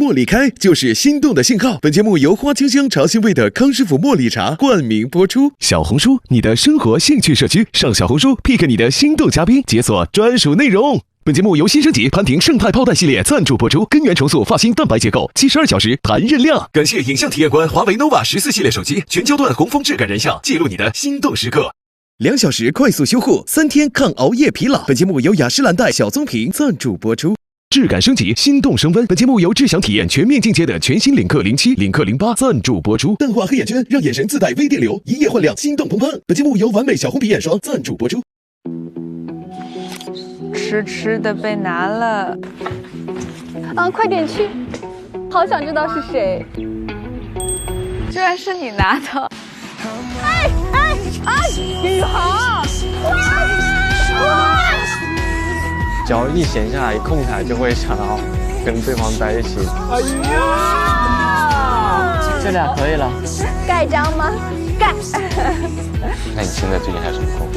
茉莉开就是心动的信号。本节目由花清香茶香味的康师傅茉莉茶冠名播出。小红书，你的生活兴趣社区，上小红书 pick 你的心动嘉宾，解锁专属内容。本节目由新升级潘婷胜肽泡蛋系列赞助播出，根源重塑发型蛋白结构，72小时弹韧亮。感谢影像体验官华为 nova 14系列手机，全焦段红枫质感人像，记录你的心动时刻。2小时快速修护，3天抗熬夜疲劳。本节目由雅诗兰黛小棕瓶赞助播出。质感升级，心动升温。本节目由智享体验全面进阶的全新领克07、领克08赞助播出。淡化黑眼圈，让眼神自带微电流，一夜焕亮，心动澎湃。本节目由完美小红鼻眼霜赞助播出。吃的被拿了，快点去，好想知道是谁。居然是你拿的！宇航！哇！只要一闲下来、一空下来，就会想要跟对方在一起。哎呀，这俩可以了。盖章吗？盖。那你现在最近还有什么困惑？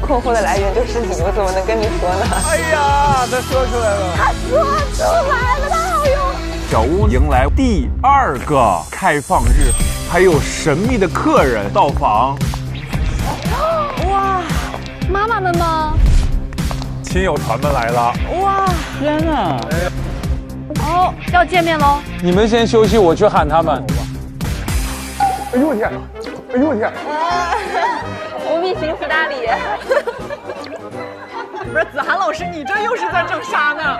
困惑的来源就是你，我怎么能跟你说呢？哎呀，他说出来了。他说出来了，他好用。小屋迎来第2个开放日，还有神秘的客人到访。哇，妈妈们吗？亲友团们来了。哇，天哪！哦，要见面喽。你们先休息，我去喊他们。哎呦我天！哎呦我天！无比行斯大礼。不是子涵老师，你这又是在整啥呢？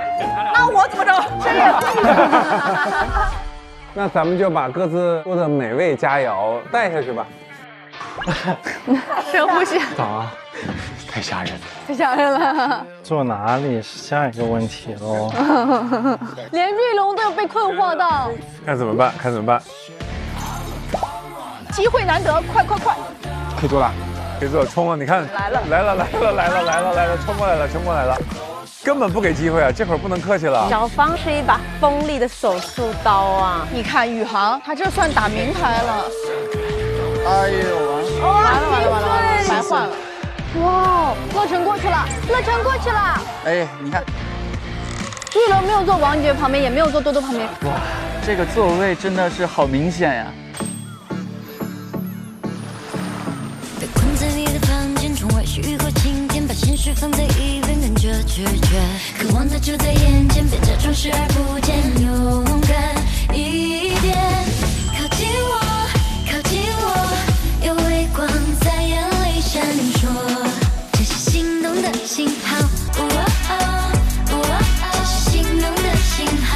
那我怎么整？这也那咱们就把各自做的美味佳肴带下去吧。深呼吸。早啊，太吓人了。太吓人了。坐哪里是下一个问题喽。连瑞龙都有被困惑到。看怎么办？看怎么办？机会难得，快！可以做了。可以做，冲啊！你看，来了，冲过来了，根本不给机会啊！这会儿不能客气了。小芳是一把锋利的手术刀啊！你看宇航，他这算打明牌了。哎呦，完了，白换了。哇，乐成过去了。哎，你看，瑞龙没有坐王爵旁边，也没有坐多多旁边。哇，这个座位真的是好明显呀。雨过晴天，把心事放在一边，跟着直觉，渴望它就在眼前，别假装视而不见，勇敢一点，靠近我，有微光在眼里闪烁，这是心动的信号，这是心动的信号。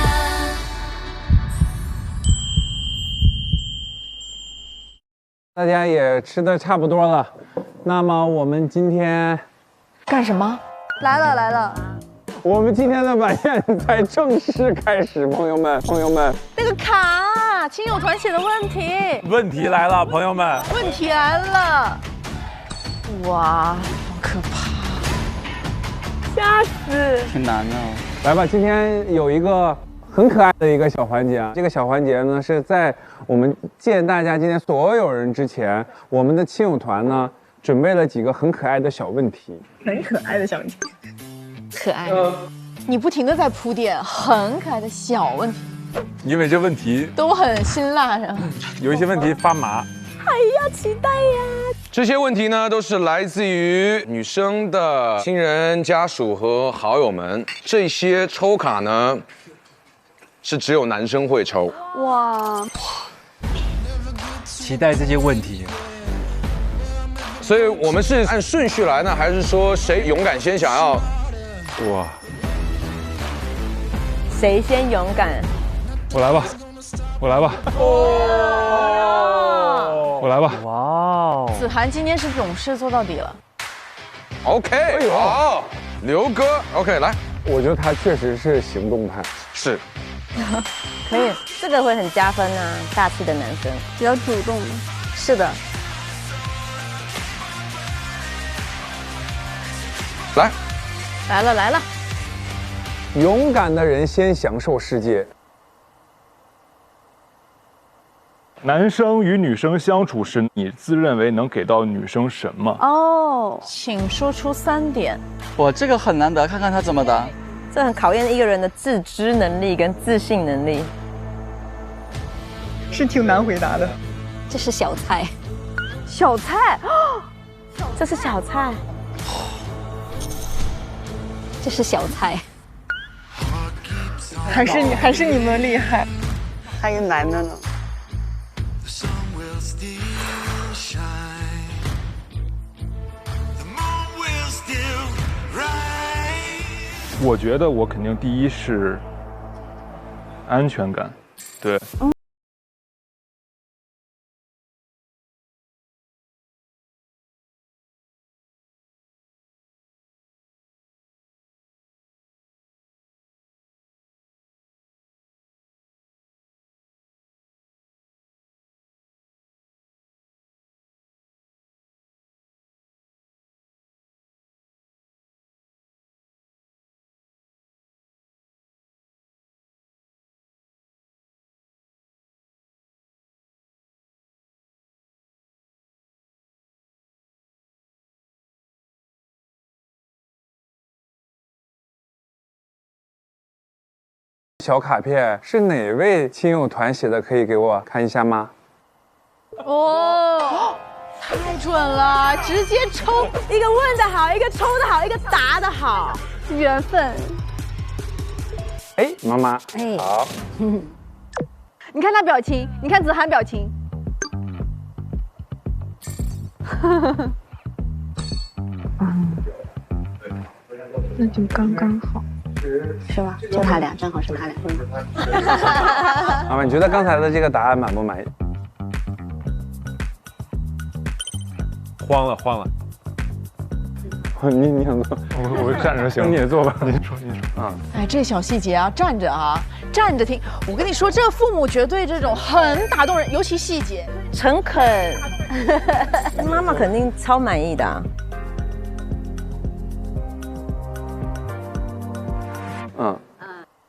大家也吃的差不多了。那么我们今天干什么？来了！我们今天的晚宴才正式开始，朋友们。那个卡，亲友团写的问题。问题来了，朋友们。问题来了！哇，好可怕，吓死！挺难的。来吧，今天有一个很可爱的一个小环节啊。这个小环节呢，是在我们见大家今天所有人之前，我们的亲友团呢准备了几个很可爱的小问题。很可爱的小问题。可爱。你不停的在铺垫很可爱的小问题，因为这问题都很辛辣呀。有一些问题发麻。哎呀，期待呀！这些问题呢，都是来自于女生的亲人、家属和好友们。这些抽卡呢，是只有男生会抽。哇！期待这些问题。所以我们是按顺序来呢，还是说谁勇敢先想要？哇！谁先勇敢？我来吧。我来吧。哇哦！子涵今天是勇士做到底了。OK， 好，刘哥 ，OK， 来。我觉得他确实是行动派。是。可以，这个会很加分啊，大气的男生，比较主动。是的。来了。勇敢的人先享受世界。男生与女生相处时，你自认为能给到女生什么？哦，请说出3点。我这个很难得，看看他怎么答。这很考验一个人的自知能力跟自信能力。是挺难回答的。这是小菜，小菜，这是小菜，这是小菜。还是你们厉害。还有男的呢。我觉得我肯定第一是安全感，对。小卡片是哪位亲友团写的？可以给我看一下吗？哦，太准了，直接抽，一个问的好，一个抽的好，一个答的好，缘分。哎，妈妈，哎，好。你看他表情，你看子涵表情。那就刚刚好。是吧？就他俩，正好是他俩。妈妈，你觉得刚才的这个答案满不满意？慌了。你想做？我站着行。你也做吧。您说。啊。哎，这小细节啊，站着啊，站着听。我跟你说，这父母绝对这种很打动人，尤其细节诚恳，妈妈肯定超满意的啊。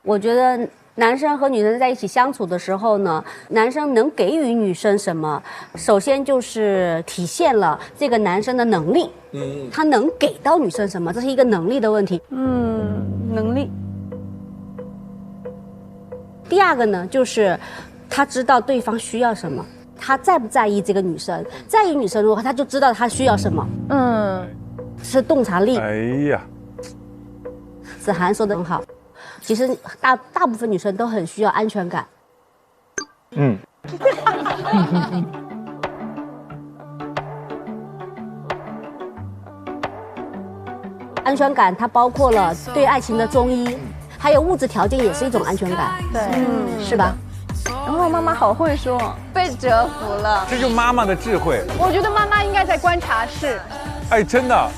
我觉得男生和女生在一起相处的时候呢，男生能给予女生什么，首先就是体现了这个男生的能力，他能给到女生什么，这是一个能力的问题。能力。第二个呢，就是他知道对方需要什么，他在不在意这个女生，在意女生的话，他就知道他需要什么。是洞察力。哎呀，子涵说得很好。其实大部分女生都很需要安全感。安全感它包括了对爱情的忠一，还有物质条件也是一种安全感。对，是吧？然后妈妈好会说，被折服了。这就是妈妈的智慧。我觉得妈妈应该在观察室。哎，真的。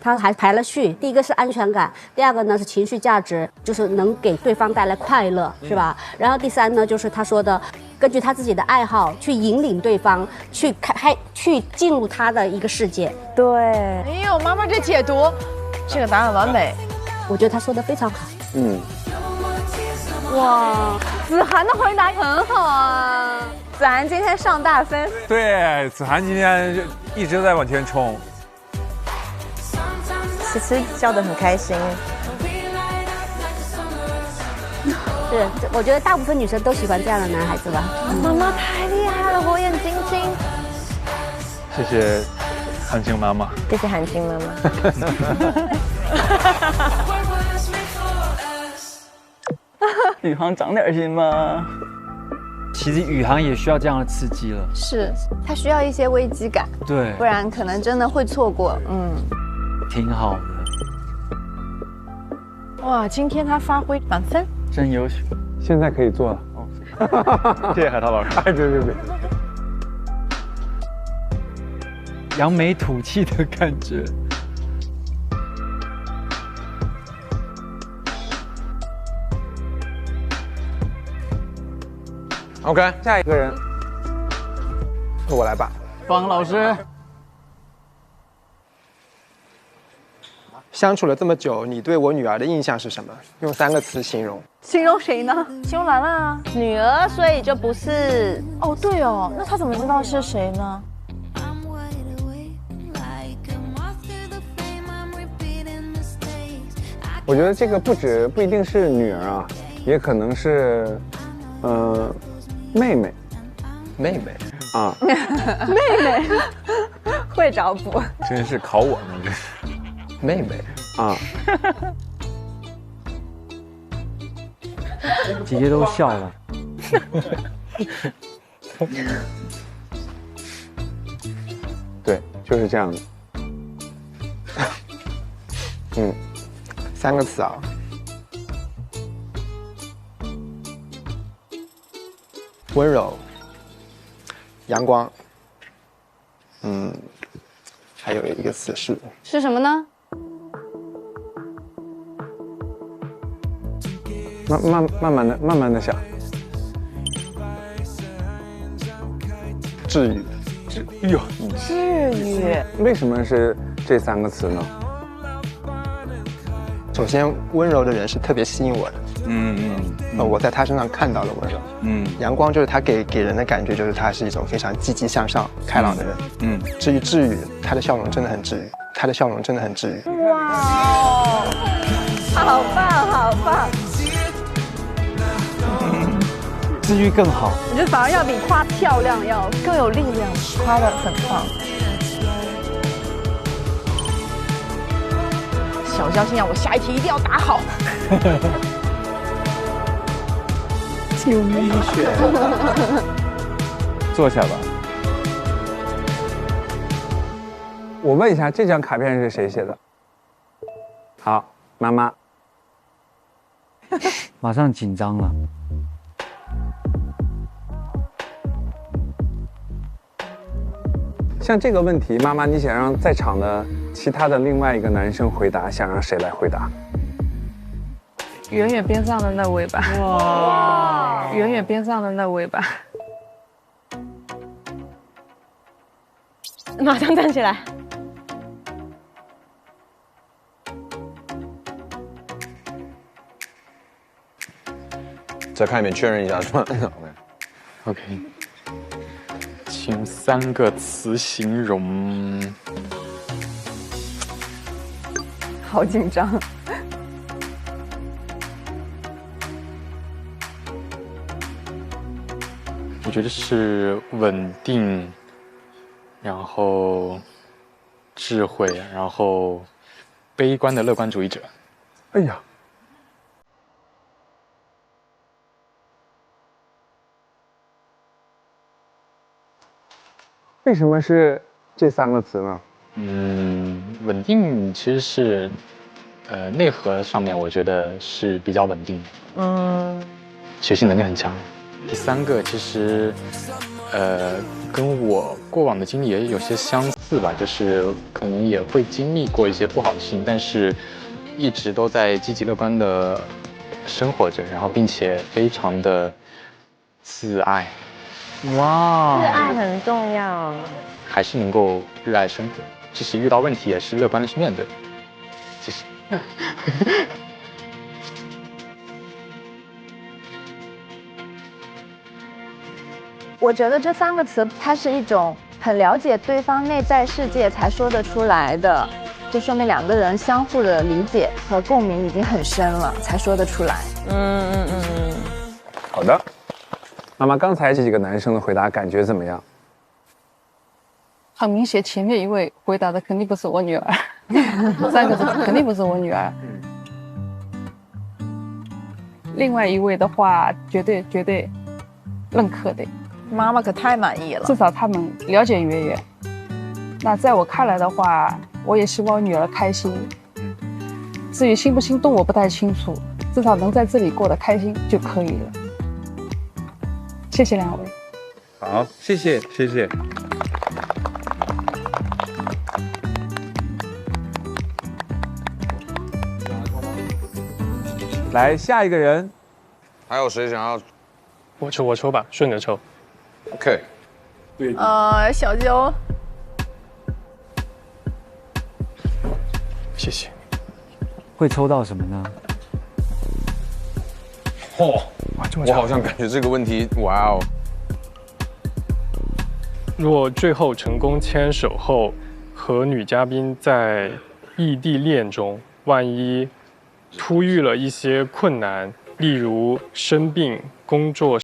他还排了序，第一个是安全感，第二个呢是情绪价值，就是能给对方带来快乐，是吧？然后第三呢就是他说的，根据他自己的爱好去引领对方去去进入他的一个世界。对，哎呦，妈妈这解读，这个答案完美，我觉得他说的非常好。哇，子涵的回答很好啊，子涵今天上大分。对，子涵今天就一直在往前冲。其实笑得很开心。是，我觉得大部分女生都喜欢这样的男孩子吧。妈妈太厉害了，火眼金睛。谢谢韩青妈妈。谢谢韩青妈妈。宇航长点心吧。其实宇航也需要这样的刺激了。是，他需要一些危机感。对，不然可能真的会错过。挺好的。哇，今天他发挥满分，真优秀。现在可以做了。谢谢海涛老师。哎，对。扬眉吐气的感觉。OK， 下一个人，我来吧。方老师。相处了这么久，你对我女儿的印象是什么？用3个词形容。形容谁呢？形容兰兰啊，女儿，所以就不是。哦，对哦，那他怎么知道是谁呢？我觉得这个不一定是女儿啊，也可能是，妹妹。妹妹啊，妹妹会找补，真是考我呢，这是妹妹啊。姐姐都笑了。对，就是这样的。3个词啊。温柔，阳光，还有一个词是什么呢？慢慢的想。治愈，哎呦，治愈。为什么是这3个词呢？首先，温柔的人是特别吸引我的。我在他身上看到了温柔。阳光就是他给人的感觉，就是他是一种非常积极向上、开朗的人。至于治愈，他的笑容真的很治愈，他的笑容真的很治愈。哇哦，好棒，好棒！治愈更好。我觉得反而要比夸漂亮要更有力量，夸得很棒。小娇心想，我下一题一定要答好。救命血！坐下吧。我问一下，这张卡片是谁写的？好，妈妈。马上紧张了。像这个问题，妈妈，你想让在场的其他的另外一个男生回答，想让谁来回答？远远边上的那位吧。哇！远远边上的那位吧。马上站起来。再看一遍，确认一下是吧 ？OK。请3个词形容。好紧张。我觉得是稳定，然后智慧，然后悲观的乐观主义者。哎呀。为什么是这3个词呢？稳定其实是，内核上面我觉得是比较稳定的。学习能力很强。第3个其实，跟我过往的经历也有些相似吧，就是可能也会经历过一些不好的事情，但是一直都在积极乐观的生活着，然后并且非常的自爱。哇，自爱很重要，还是能够热爱生活，即使遇到问题也是乐观的去面对。其实，我觉得这3个词，它是一种很了解对方内在世界才说得出来的，就说明2个人相互的理解和共鸣已经很深了，才说得出来。好的。妈妈，刚才这几个男生的回答感觉怎么样？很明显，前面一位回答的肯定不是我女儿，3个字肯定不是我女儿。另外一位的话，绝对认可的。妈妈可太满意了，至少他们了解圆圆。那在我看来的话，我也希望女儿开心。至于心不心动，我不太清楚，至少能在这里过得开心就可以了。谢谢2位。好，谢谢。来，下一个人。还有谁想要？我抽吧，顺着抽。OK。对。小啾。谢谢。会抽到什么呢？我好像感觉这个问题，哇哦！若最后成功牵手后，和女嘉宾在异地恋中，万一突遇了一些困难，例如生病、工作。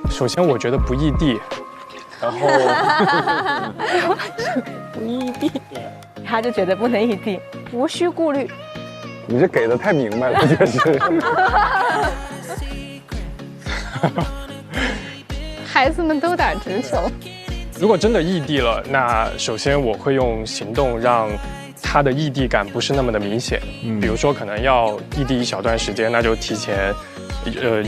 首先我觉得不异地，然后不异地，他就觉得不能异地，无需顾虑。你这给的太明白了，确实。孩子们都打直球。如果真的异地了，那首先我会用行动让他的异地感不是那么的明显。比如说可能要异地一小段时间，那就提前。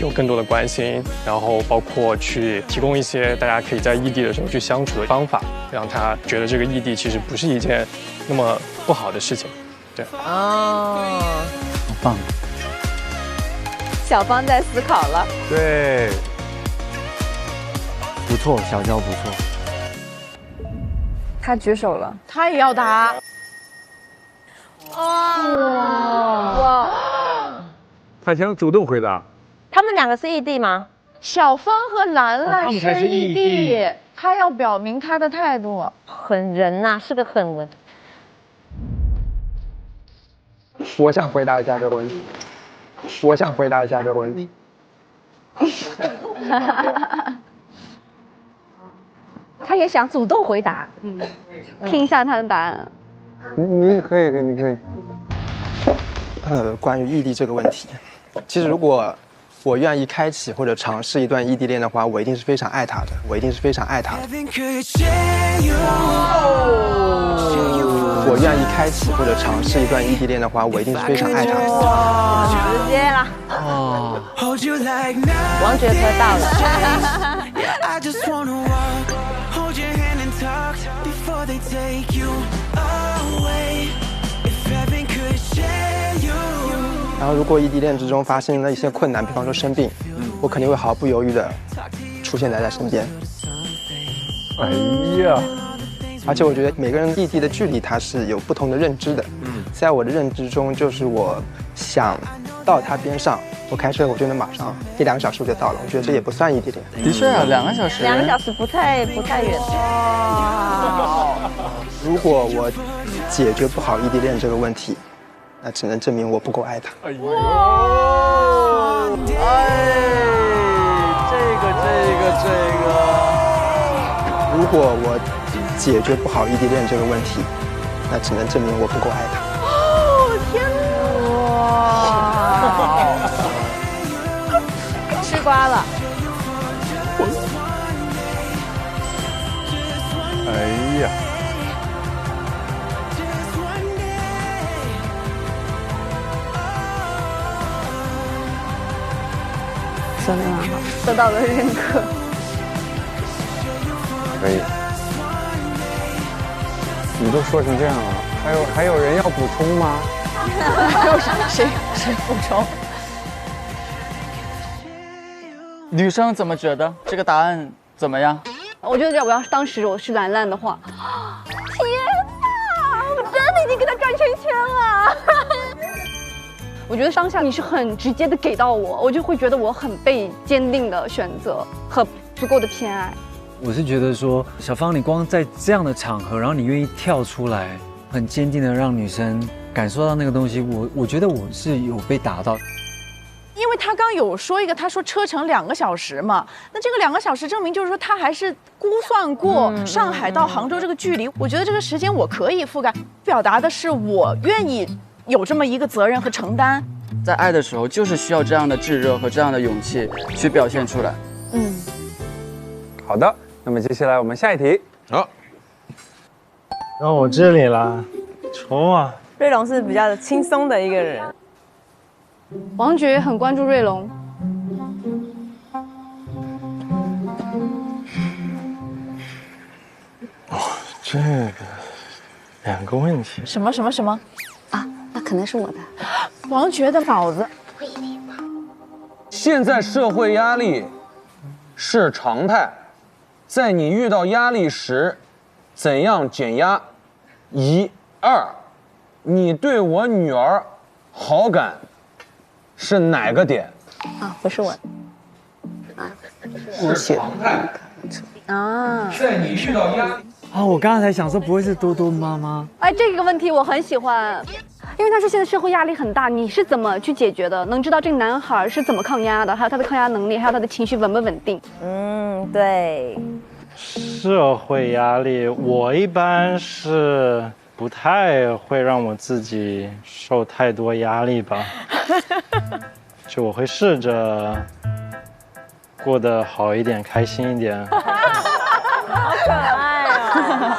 有更多的关心，然后包括去提供一些大家可以在异地的时候去相处的方法，让他觉得这个异地其实不是一件那么不好的事情。对。哦，好棒！小芳在思考了。对，不错，小娇不错。他举手了，他也要答。哇！他想主动回答。他们两个是异地吗？小芳和兰兰是异地，他要表明他的态度。狠人呐，是个狠人。我想回答一下这个问题。他也想主动回答，听一下他的答案。你可以。关于异地这个问题，其实如果我愿意开启或者尝试一段异地恋的话，我一定是非常爱他的，我愿意开启或者尝试一段异地恋的话，我一定是非常爱他的。直接了。哦，王爵科到了。然后，如果异地恋之中发生了一些困难，比方说生病，我肯定会毫不犹豫的出现在他身边。哎呀！而且我觉得每个人异地的距离它是有不同的认知的。在我的认知中，就是我想到他边上，我开车我就能马上1-2个小时我就到了。我觉得这也不算异地恋。的确啊，2个小时。2个小时不太远。如果我解决不好异地恋这个问题，那只能证明我不够爱他。哎，这个。如果我解决不好异地恋这个问题，那只能证明我不够爱他。哦天哪！吃瓜了。哎呀！说得很好，得到了认可。可以。你都说成这样了，还有人要补充吗？谁补充？女生怎么觉得这个答案怎么样？我觉得我要是当时我是兰兰的话，天哪，我真的已经跟他转圈圈了。我觉得当下你是很直接的给到我就会觉得我很被坚定的选择和足够的偏爱。我是觉得说，小芳，你光在这样的场合，然后你愿意跳出来，很坚定的让女生感受到那个东西，我觉得我是有被打到。因为他刚有说一个，他说车程2个小时嘛，那这个2个小时证明就是说他还是估算过上海到杭州这个距离。我觉得这个时间我可以覆盖，表达的是我愿意有这么一个责任和承担。在爱的时候，就是需要这样的炙热和这样的勇气去表现出来。好的，那么接下来我们下一题。好，到我这里了，抽啊！瑞龙是比较轻松的一个人。王爵很关注瑞龙。这个2个问题。什么啊？那可能是我的。王爵的嫂子。现在社会压力是常态，在你遇到压力时，怎样减压？1、2，你对我女儿好感是哪个点？啊，不是我。我写啊，在你遇到压力啊，我刚刚才想说，不会是多多妈妈？哎，这个问题我很喜欢，因为他说现在社会压力很大，你是怎么去解决的？能知道这个男孩是怎么抗压的，还有他的抗压能力，还有他的情绪稳不稳定？嗯，对。社会压力，我一般是不太会让我自己受太多压力吧，就我会试着过得好一点，开心一点。好可爱啊！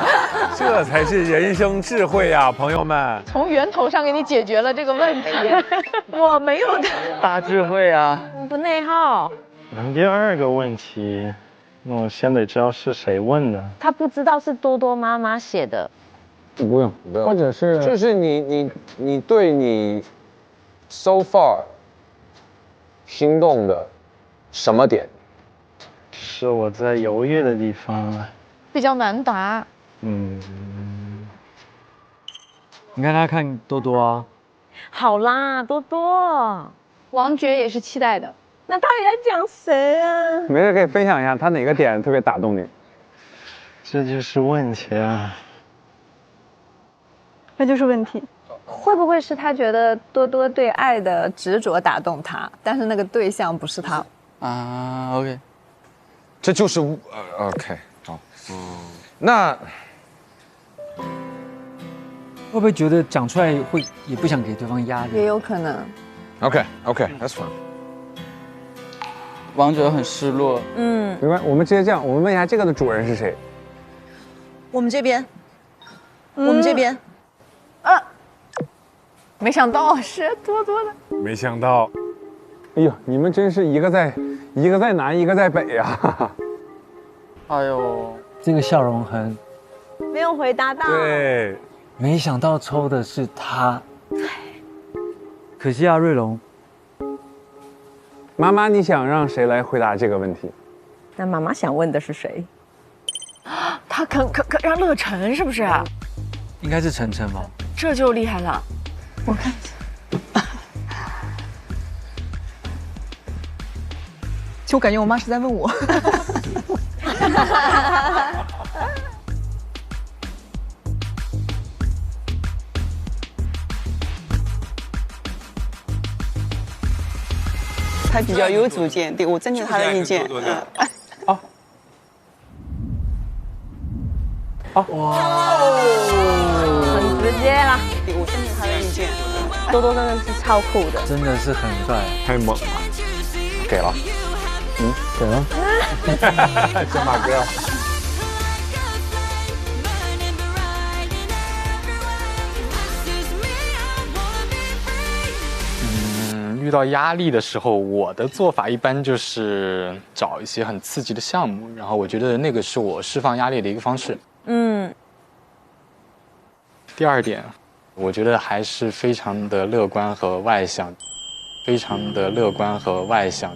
这才是人生智慧啊，朋友们！从源头上给你解决了这个问题。我没有的，大智慧啊！不内耗。第二个问题，那我先得知道是谁问的。他不知道是多多妈妈写的。不用，或者是就是你对你 so far 心动的什么点？是我在犹豫的地方。比较难答。你看他看多多啊。好啦，多多。王爵也是期待的。那到底在讲谁啊？没事，可以分享一下他哪个点特别打动你？这就是问题啊。那就是问题。会不会是他觉得多多对爱的执着打动他，但是那个对象不是他？啊 ，OK。这就是OK， 好，那会不会觉得讲出来会也不想给对方压力？也有可能。OK，that's fine。王者很失落。没关系，我们直接这样，我们问一下这个的主人是谁？我们这边，我们这边，没想到是多多的。没想到，哎呦，你们真是一个在南，一个在北呀！哎呦，这个笑容很没有回答到。对，没想到抽的是他。可惜啊，瑞龙。妈妈，你想让谁来回答这个问题？那妈妈想问的是谁？他可让乐晨是不是？应该是晨晨吧。这就厉害了。我看一下。就我感觉我妈是在问我。他比较有主见，对我尊重他的意见。哇，很直接啦。我尊重他的意见。多多真的是超酷的，真的是很帅，太猛了。给了，给了。小马哥。遇到压力的时候，我的做法一般就是找一些很刺激的项目，然后我觉得那个是我释放压力的一个方式。第二点，我觉得还是非常的乐观和外向，非常的乐观和外向。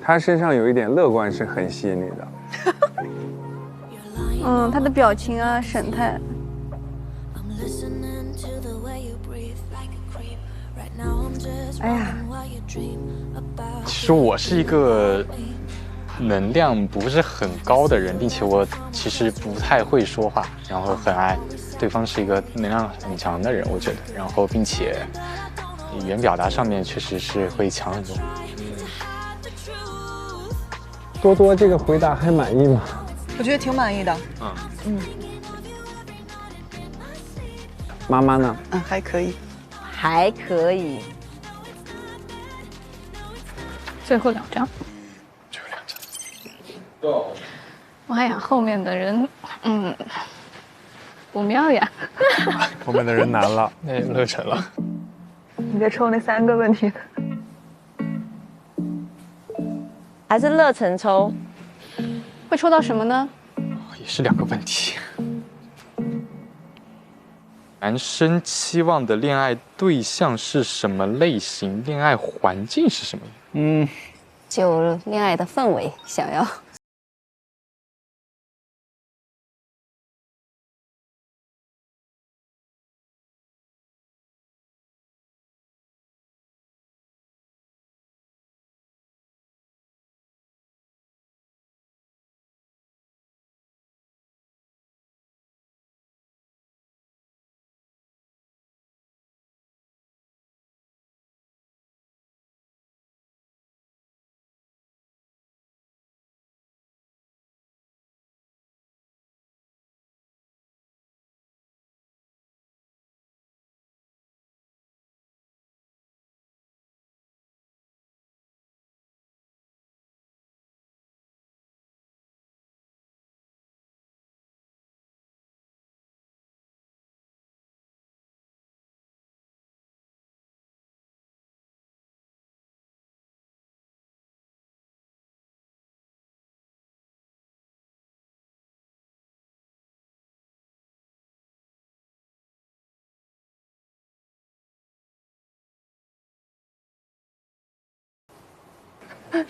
他身上有一点乐观是很吸引你的。他的表情啊，神态。哎呀，其实我是一个能量不是很高的人，并且我其实不太会说话，然后很爱对方是一个能量很强的人，我觉得，然后并且语言表达上面确实是会强很多。多多这个回答还满意吗？我觉得挺满意的。妈妈呢？还可以，还可以。最后2张。妈呀，后面的人，不妙呀。后面的人难了，那乐晨了。你别抽那3个问题。还是乐晨抽。会抽到什么呢？也是2个问题。男生期望的恋爱对象是什么类型？恋爱环境是什么？就恋爱的氛围想要。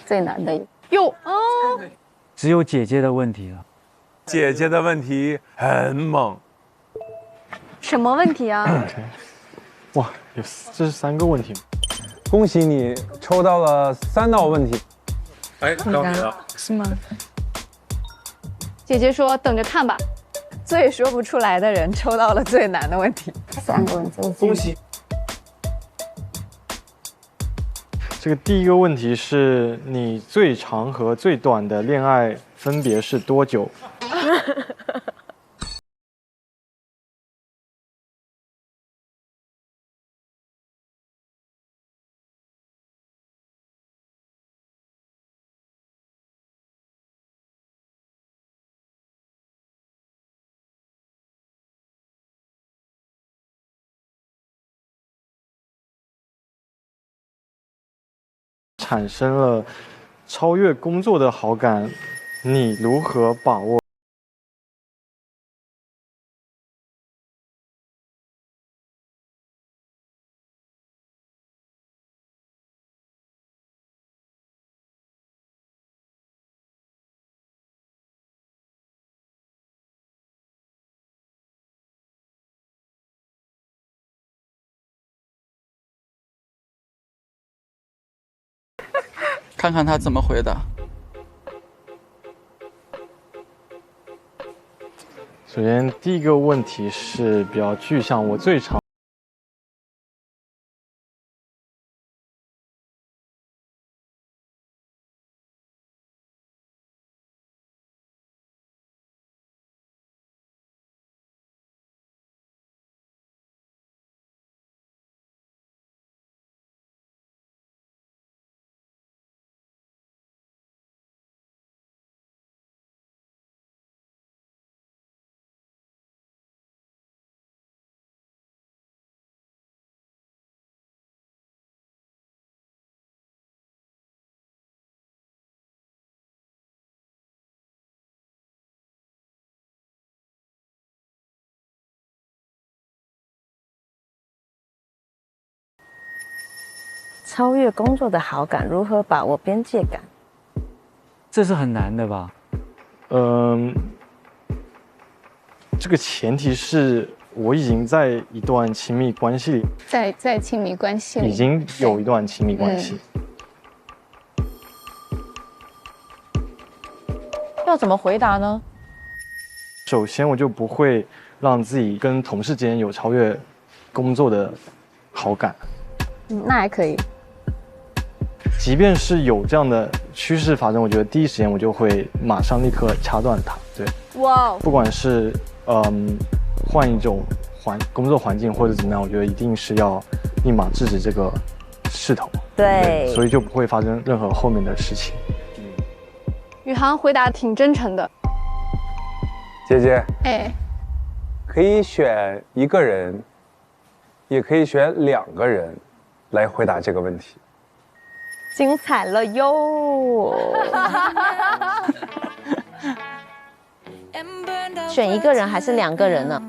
最难的哟哦，只有姐姐的问题了。姐姐的问题很猛。什么问题啊？哇，这是3个问题。恭喜你抽到了3道问题。哎，到你了。是吗？姐姐说等着看吧。最说不出来的人抽到了最难的问题。3个问题，恭喜。这个第一个问题是你最长和最短的恋爱分别是多久？产生了超越工作的好感，你如何把握？看看他怎么回答。首先，第一个问题是比较具象，我最长。超越工作的好感，如何把握边界感？这是很难的吧？这个前提是我已经在一段亲密关系里，在亲密关系里已经有一段亲密关系。要怎么回答呢？首先，我就不会让自己跟同事之间有超越工作的好感。那还可以。即便是有这样的趋势发生，我觉得第一时间我就会马上立刻掐断它。对，哇，不管是换一种工作环境或者怎么样，我觉得一定是要立马制止这个势头。对，所以就不会发生任何后面的事情。宇航回答挺真诚的。姐姐，哎，可以选一个人，也可以选2个人来回答这个问题。精彩了哟！选一个人还是2个人呢？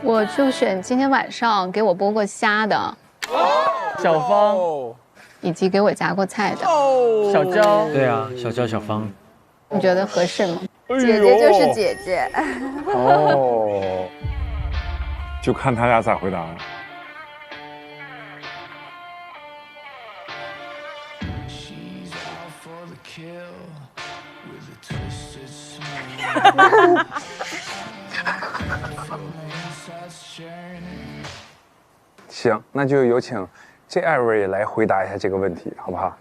我就选今天晚上给我剥过虾的。小芳，以及给我夹过菜的小娇。对啊，小娇小芳，你觉得合适吗？姐姐就是姐姐。哦，就看他俩咋回答了。行，那就有请这2位来回答一下这个问题，好不好？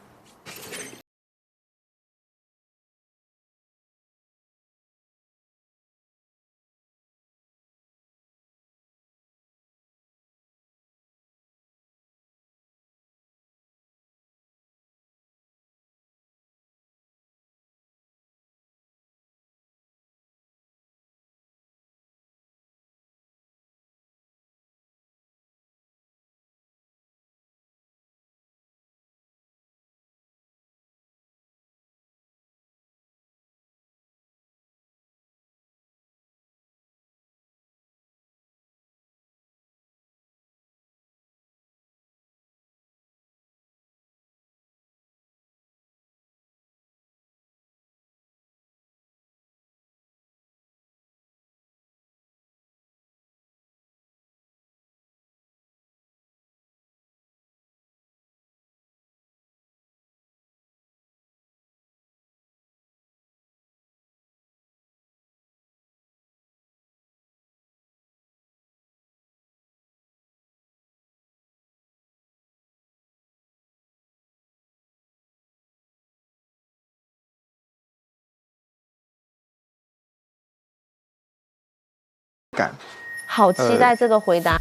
好期待这个回答。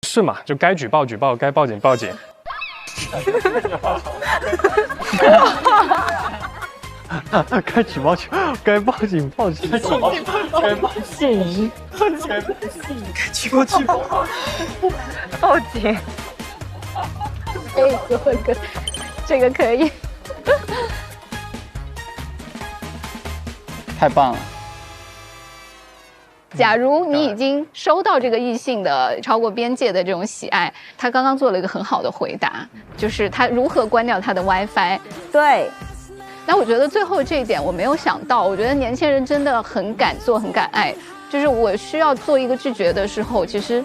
是嘛？就该举报举报，该报警报警。该举报举，该报警报警，该报警，该报警，该举报举报，报警。这个可以。太棒了。假如你已经收到这个异性的超过边界的这种喜爱，他刚刚做了一个很好的回答，就是他如何关掉他的 WiFi。对。那我觉得最后这一点我没有想到，我觉得年轻人真的很敢做，很敢爱。就是我需要做一个拒绝的时候，其实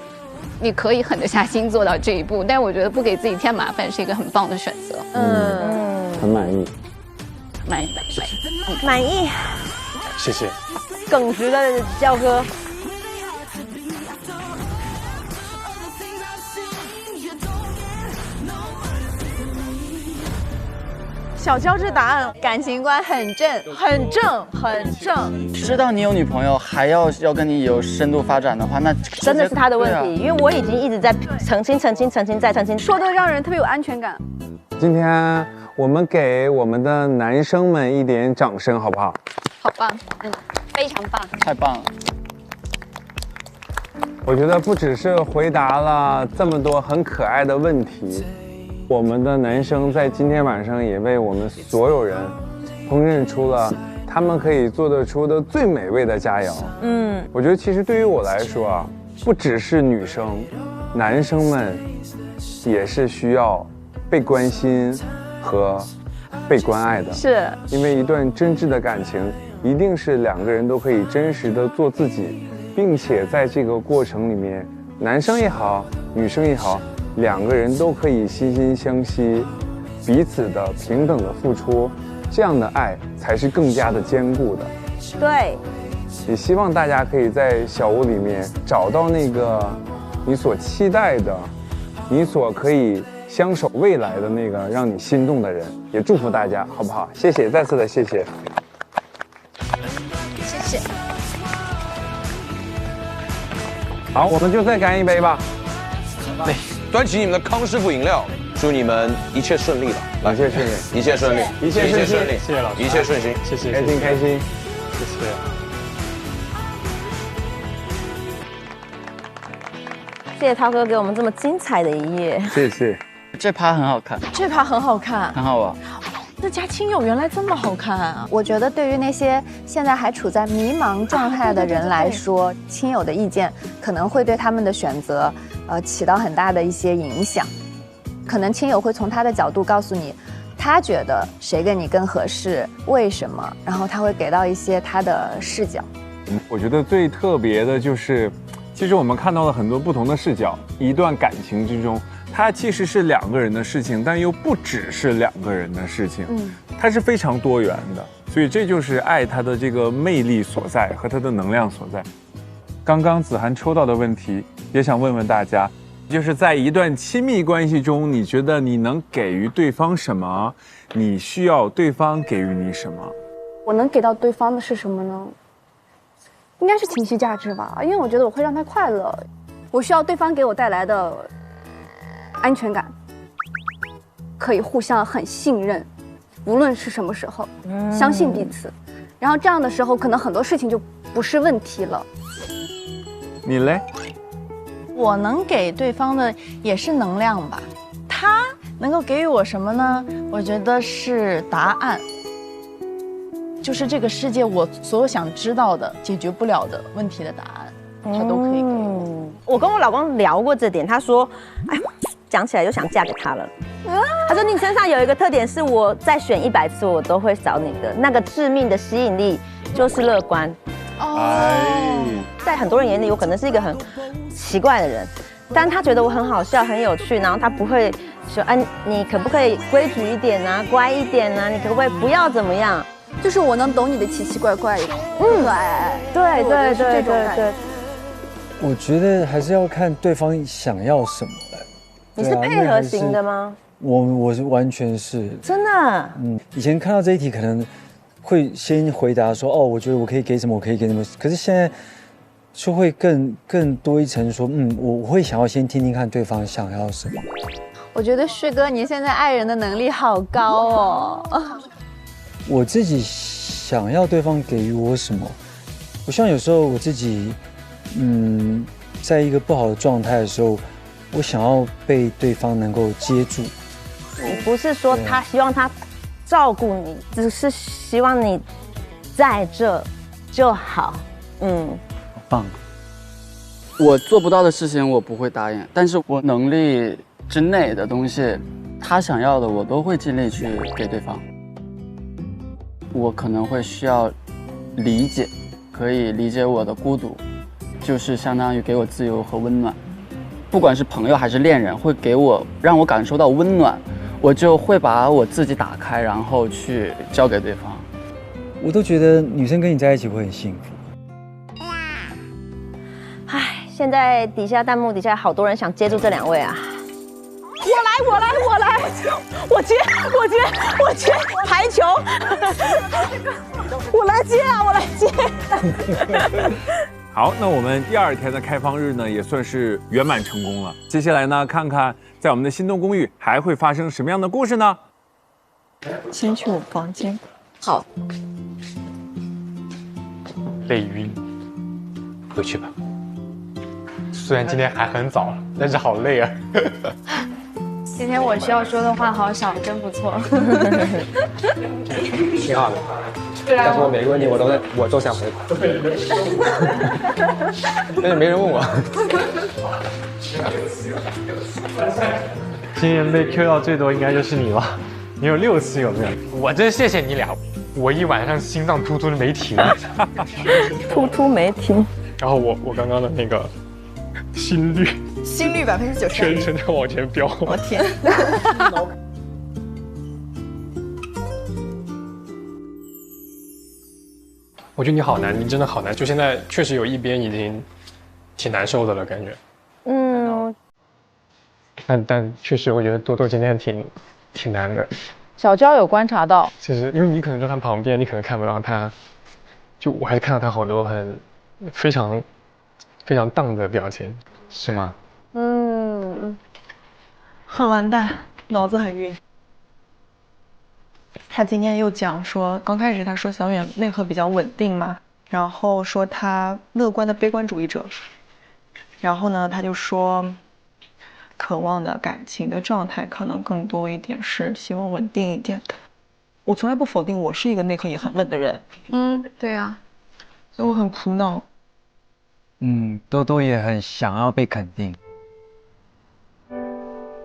你可以狠得下心做到这一步，但我觉得不给自己添麻烦是一个很棒的选择。很满意。满意。谢谢。耿直的教哥。小娇这答案，感情观很正，很正，很正。知道你有女朋友，还要跟你有深度发展的话，那真的是他的问题，因为我已经一直在澄清、澄清、澄清再澄清，说的让人特别有安全感。今天我们给我们的男生们一点掌声，好不好？好棒，非常棒，太棒了。我觉得不只是回答了这么多很可爱的问题，我们的男生在今天晚上也为我们所有人烹饪出了他们可以做得出的最美味的佳肴。我觉得其实对于我来说啊，不只是女生，男生们也是需要被关心和被关爱的。是，因为一段真挚的感情，一定是两个人都可以真实的做自己，并且在这个过程里面，男生也好，女生也好，两个人都可以惺惺相惜，彼此的平等的付出，这样的爱才是更加的坚固的。对，也希望大家可以在小屋里面找到那个你所期待的，你所可以相守未来的那个让你心动的人。也祝福大家，好不好？谢谢，再次的谢谢。谢谢。好，我们就再干一杯吧。对，端起你们的康师傅饮料，祝你们一切顺利吧！一切顺利，一切顺利，一切顺利，谢谢老师，一切顺心，谢谢，开心开心，谢谢。谢谢涛哥给我们这么精彩的一页。谢谢。这趴很好看，这趴很好看，很好玩。这家亲友原来这么好看啊！我觉得对于那些现在还处在迷茫状态的人来说，亲友的意见可能会对他们的选择，起到很大的一些影响。可能亲友会从他的角度告诉你，他觉得谁跟你更合适，为什么，然后他会给到一些他的视角。我觉得最特别的就是，其实我们看到了很多不同的视角。一段感情之中，它其实是两个人的事情，但又不只是两个人的事情，它是非常多元的。所以这就是爱它的这个魅力所在和它的能量所在。刚刚子涵抽到的问题，也想问问大家，就是在一段亲密关系中，你觉得你能给予对方什么？你需要对方给予你什么？我能给到对方的是什么呢？应该是情绪价值吧，因为我觉得我会让他快乐。我需要对方给我带来的安全感，可以互相很信任，无论是什么时候，相信彼此。然后这样的时候，可能很多事情就不是问题了。你嘞？我能给对方的也是能量吧。他能够给予我什么呢？我觉得是答案。就是这个世界我所有想知道的、解决不了的问题的答案，他都可以给我。我跟我老公聊过这点，他说：“哎，讲起来就想嫁给他了。”他说：“你身上有一个特点，是我再选100次我都会找你的那个致命的吸引力，就是乐观。”在很多人眼里，我可能是一个很奇怪的人，但他觉得我很好笑、很有趣，然后他不会说：“哎，你可不可以规矩一点啊，乖一点啊？你可不可以不要怎么样？”就是我能懂你的奇奇怪怪，对，这种感觉。我觉得还是要看对方想要什么了。你是配合型的吗？我是完全是。真的？以前看到这一题可能会先回答说，哦，我觉得我可以给什么，我可以给什么。可是现在就会更多一层说，我会想要先听听看对方想要什么。我觉得旭哥，你现在爱人的能力好高哦。我自己想要对方给予我什么，我希望有时候我自己，在一个不好的状态的时候，我想要被对方能够接住。你不是说他希望他照顾你，只是希望你在这就好。好棒。我做不到的事情我不会答应，但是我能力之内的东西，他想要的我都会尽力去给对方。我可能会需要理解，可以理解我的孤独，就是相当于给我自由和温暖。不管是朋友还是恋人，会让我感受到温暖，我就会把我自己打开，然后去交给对方。我都觉得女生跟你在一起会很幸福。唉，现在底下弹幕底下好多人想接住这2位啊。我来，我接排球，我来接。好，那我们第2天的开放日呢，也算是圆满成功了。接下来呢，看看在我们的心动公寓还会发生什么样的故事呢？先去我房间。好。累晕，回去吧。虽然今天还很早，但是好累啊。今天我需要说的话好少，真不错。挺好的。但是我每个问题我都想回答。但是没人问我。今年被 Q 到最多应该就是你了，你有6次有没有？我真谢谢你俩，我一晚上心脏突突的没停。突没停。然后我刚刚的那个心率90%，全程在往前飙。我天！我觉得你好难，你真的好难。就现在确实有一边已经挺难受的了，感觉。但确实，我觉得多多今天挺难的。小娇有观察到，其实因为你可能在他旁边，你可能看不到他，就我还看到他好多非常荡的表情，是吗？很完蛋，脑子很晕。他今天又讲说，刚开始他说小远内核比较稳定嘛，然后说他乐观的悲观主义者，然后呢他就说，渴望的感情的状态可能更多一点是希望稳定一点的。我从来不否定我是一个内核也很稳的人，对啊，所以我很苦恼。多多也很想要被肯定。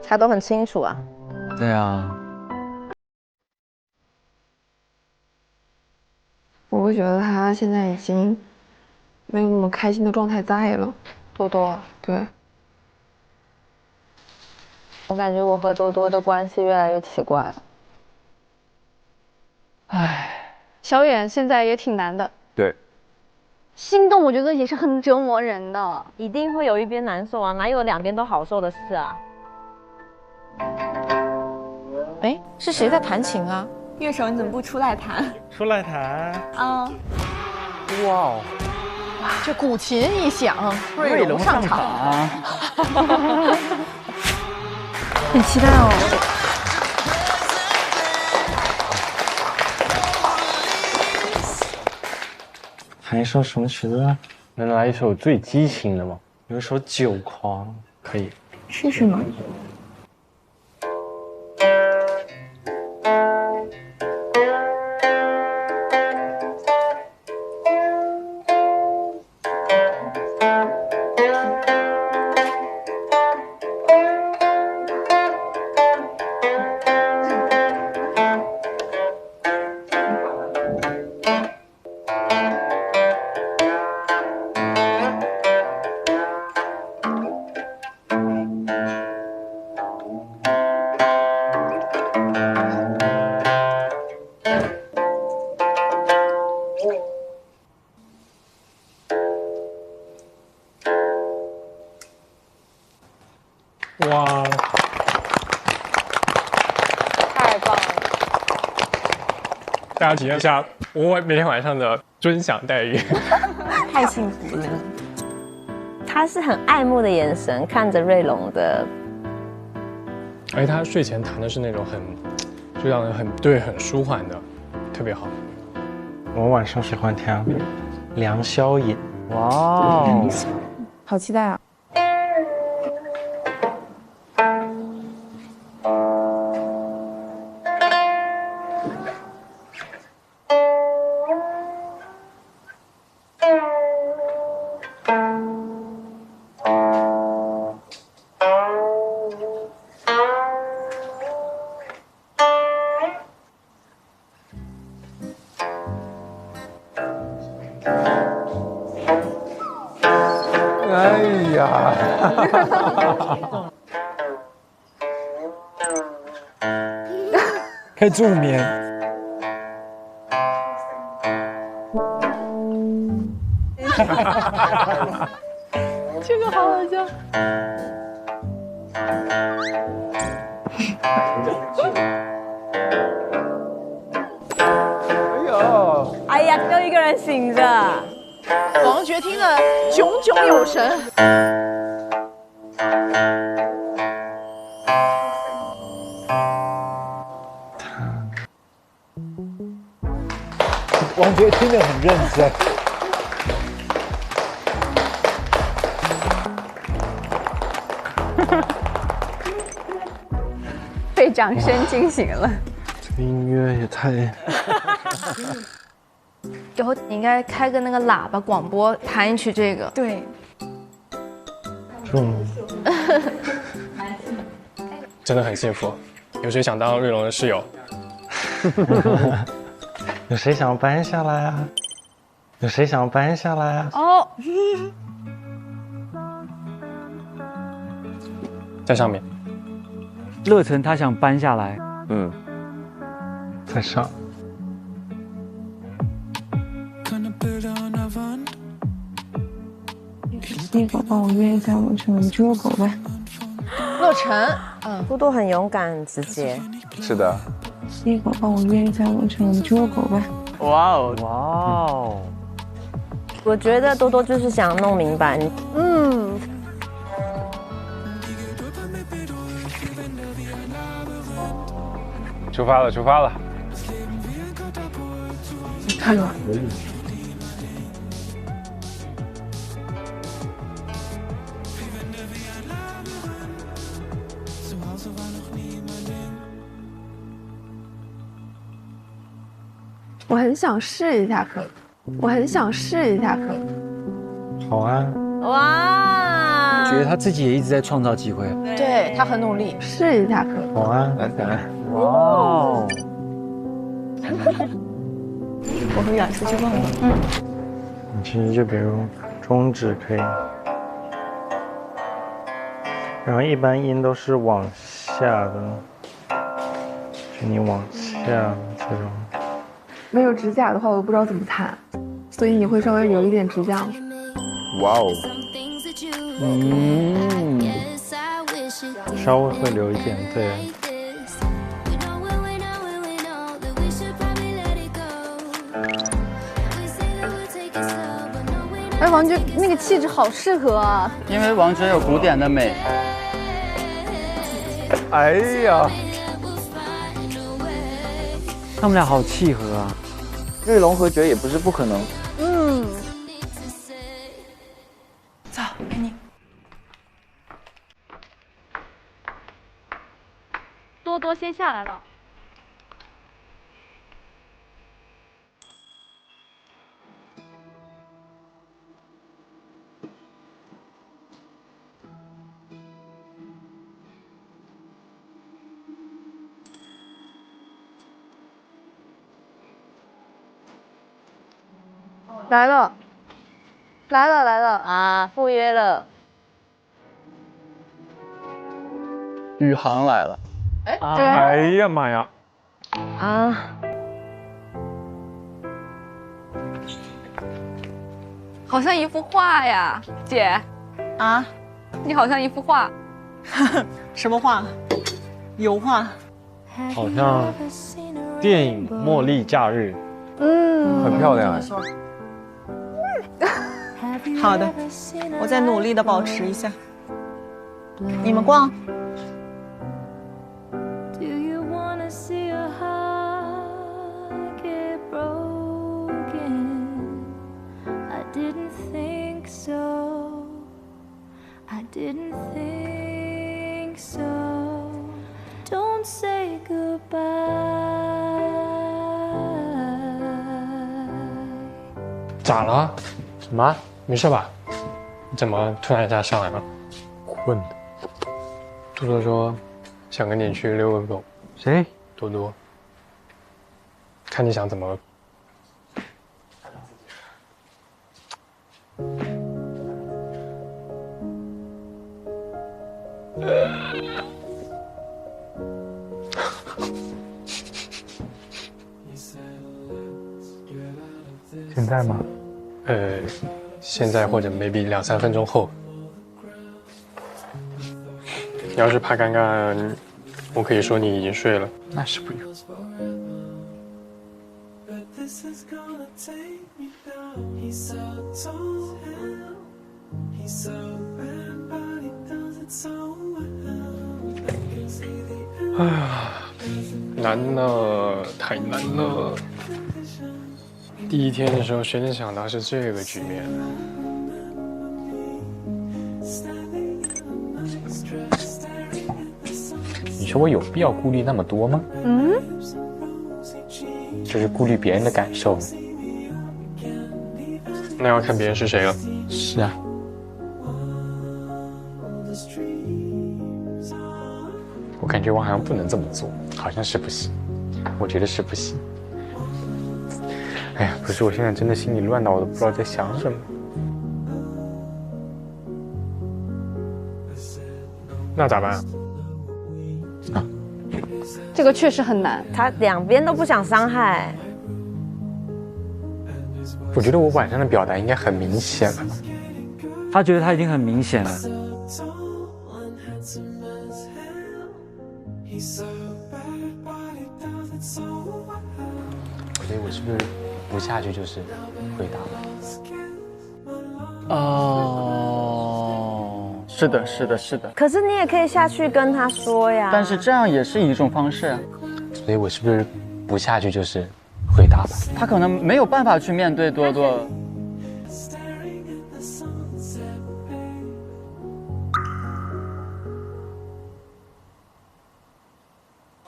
他都很清楚啊。对啊。我会觉得他现在已经没有那么开心的状态在了。多多，对。我感觉我和多多的关系越来越奇怪了。小远现在也挺难的。对。心动我觉得也是很折磨人的，一定会有一边难受啊，哪有两边都好受的事啊？哎，是谁在弹琴啊？乐手你怎么不出来弹？出来弹。哇哦！哇，这古琴一响，瑞龙上场。很期待哦。弹一首什么曲子啊？能来一首最激情的吗？有一首《酒狂》可以。是什么？哇！太棒了！大家体验一下我每天晚上的尊享待遇。太幸福了。他是很爱慕的眼神看着瑞龙的，而且他睡前弹的是那种就让人很舒缓的，特别好。我晚上喜欢听梁宵饮。哇哦，好期待啊！哎呀！开助眠。这个好好笑。哎呀，只有一个人醒着。王爵听了炯炯有神。王爵听得很认真。被掌声惊醒了。这个音乐也太……以后你应该开个那个喇叭广播，弹一曲这个。对。真的很幸福。有谁想当瑞龙的室友？有谁想搬下来啊？有谁想搬下来啊？哦。在上面。乐成他想搬下来。在上。一狗帮我约一下我成追狗呗。洛尘，多多很勇敢，很直接。是的。一狗帮我约一下我成追狗呗。哇哦，哇哦！我觉得多多就是想弄明白，出发了，出发了。你看了。我很想试一下，我很想试一下，好啊。哇！我觉得他自己也一直在创造机会。对他很努力，试一下好啊。哇哦！我和雅思去问问。你其实就比如中指可以，然后一般音都是往下的，就你往下这种。没有指甲的话，我不知道怎么弹，所以你会稍微有一点指甲吗？哇哦！稍微会留一点，对。哎，王爵那个气质好适合啊，因为王爵有古典的美。哎呀，他们俩好契合啊！瑞龙和爵也不是不可能。走，给你。多多先下来了。来了啊！赴约了。宇航来了。哎呀妈呀！啊！好像一幅画呀，姐。啊？你好像一幅画。什么画？油画。好像电影《茉莉假日》。很漂亮哎。好的，我再努力的保持一下。你们逛。咋了？什么？没事吧？你怎么突然一下上来了？困的。多多说想跟你去遛个狗。谁？多多。看你想怎么。现在吗？现在或者 maybe 2-3分钟后。你要是怕尴尬，我可以说你已经睡了。那是不用。哎呀，难了，太难了。第一天的时候，谁能想到是这个局面？你说我有必要顾虑那么多吗？就是顾虑别人的感受。那要看别人是谁了。是啊。我感觉我好像不能这么做，好像是不行。我觉得是不行。哎呀，不是，我现在真的心里乱到我都不知道在想什么。那咋办？这个确实很难，他两边都不想伤害。我觉得我晚上的表达应该很明显了。他觉得他已经很明显了。我觉得我是不是不下去就是回答了？哦，是的，是的，是的。可是你也可以下去跟他说呀。但是这样也是一种方式啊。所以我是不是不下去就是回答了？他可能没有办法去面对多多。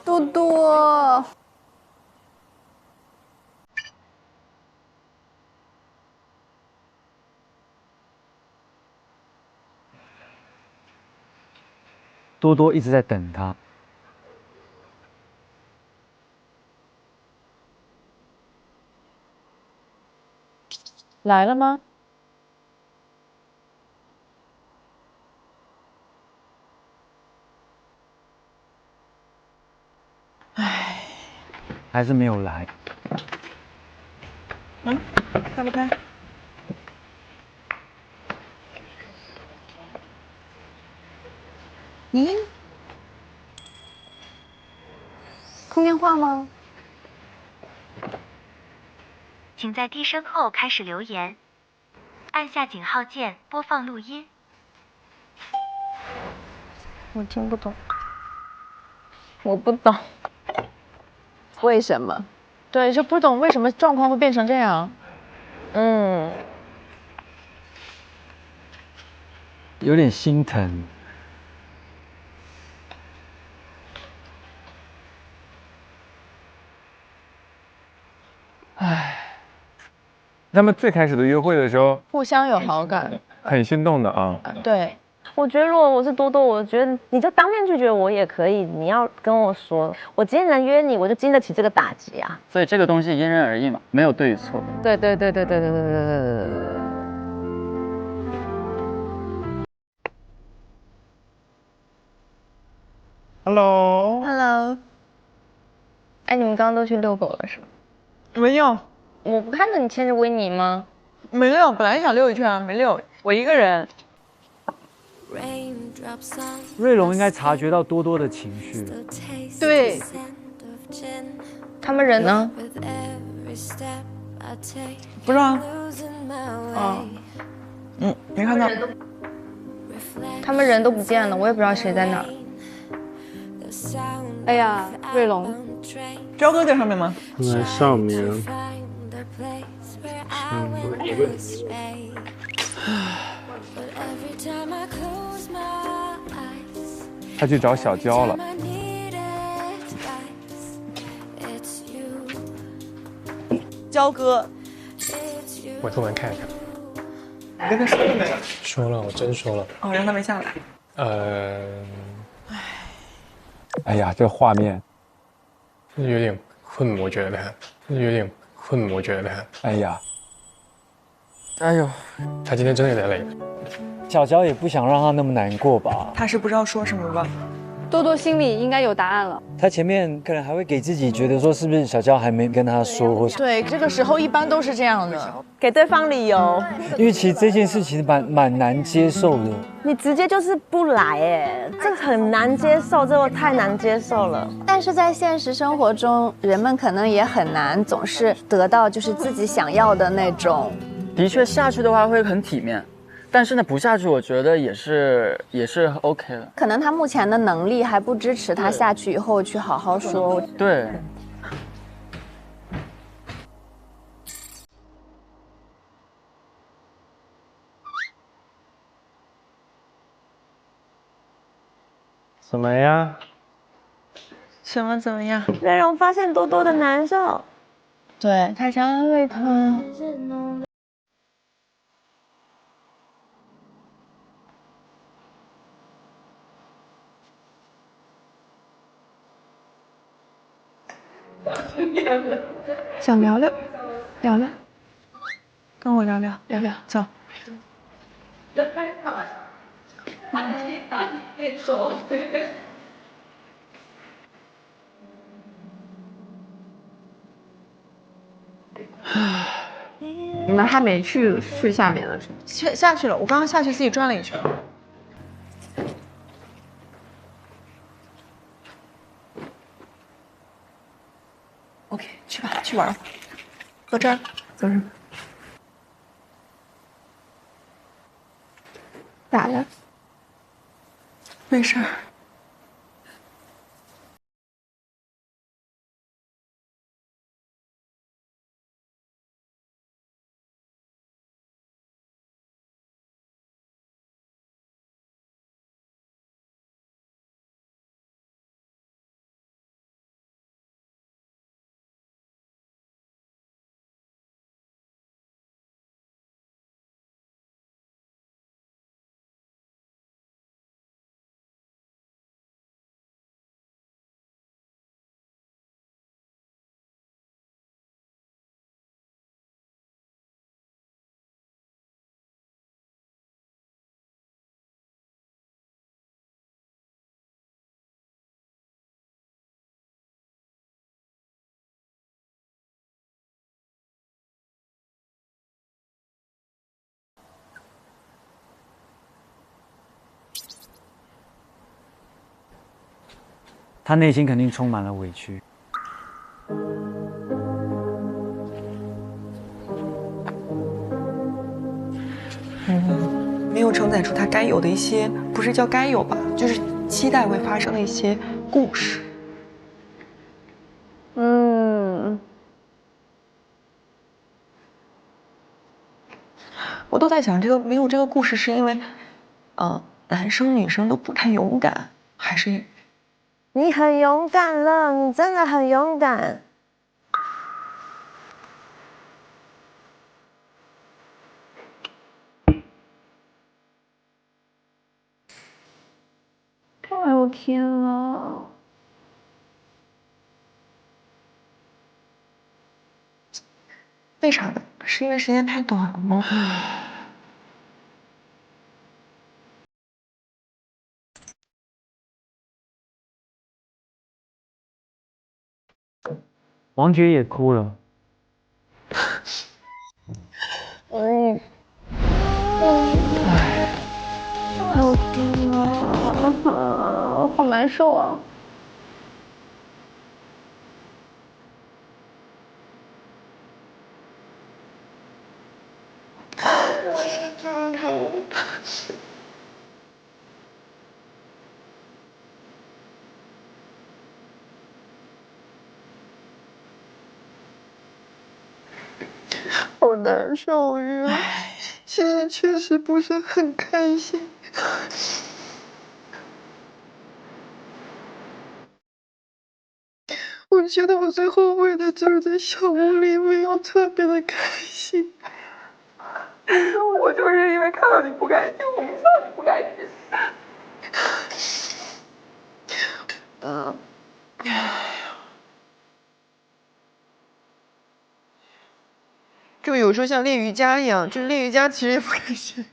多多，多多一直在等他。来了吗？唉，还是没有来。嗯，开不开？咦，空电话吗？请在低声后开始留言，按下井号键播放录音。我听不懂。我不懂。为什么？对，就不懂为什么状况会变成这样。嗯，有点心疼。唉，他们最开始的约会的时候，互相有好感，很心动的啊。对。我觉得如果我是多多，我觉得你就当面拒绝我也可以，你要跟我说，我今天能约你，我就经得起这个打击啊。所以这个东西因人而异嘛，没有对与错。对。Hello。哎，你们刚刚都去遛狗了是吗？没有。我不看到你牵着维尼吗？没有，本来想溜一圈，没溜，我一个人。瑞龙应该察觉到多多的情绪。对。他们人呢？不知道。哦。没看到。他们人都不见了，我也不知道谁在哪儿。哎呀，瑞龙，彪哥在上面吗？在上面。他去找小娇了。娇哥，我出门看一看。你跟他说了没有？说了，我真说了。哦，让他没下来。哎呀，这画面有点困，我觉得有点困，我觉得。哎呀，哎呦，他今天真的有点累。小娇也不想让他那么难过吧？他是不知道说什么吧？多多心里应该有答案了。他前面可能还会给自己觉得说，是不是小娇还没跟他说，或是对，这个时候一般都是这样的，给对方理由。因为其实这件事情蛮难接受的。你直接就是不来，哎，这很难接受，这个太难接受了。但是在现实生活中，人们可能也很难总是得到就是自己想要的那种。的确下去的话会很体面。但是呢，不下去，我觉得也是 OK 的。可能他目前的能力还不支持他下去以后去好好说。对。怎么样？什么怎么样？瑞荣发现多多的难受，对他想安慰他。想聊聊，跟我聊聊，走。们还没去下面呢？下去了，我刚刚下去自己转了一圈。OK， 去吧，去玩。坐这儿，坐这儿。咋了？没事儿。他内心肯定充满了委屈。没有承载出他该有的一些，不是叫该有吧，就是期待会发生的一些故事。我都在想，这个没有这个故事，是因为，男生女生都不太勇敢，还是？你很勇敢了，你真的很勇敢。哎呦天啊！为啥呢？是因为时间太短了吗？王爵也哭了。哎呦天啊，好难受啊！好难受呀！现在确实不是很开心。我觉得我最后悔的就是在小屋里没有特别的开心。我就是因为看到你不开心，我不知道你不开心。就有时候像练瑜伽一样，就是练瑜伽其实也不开心，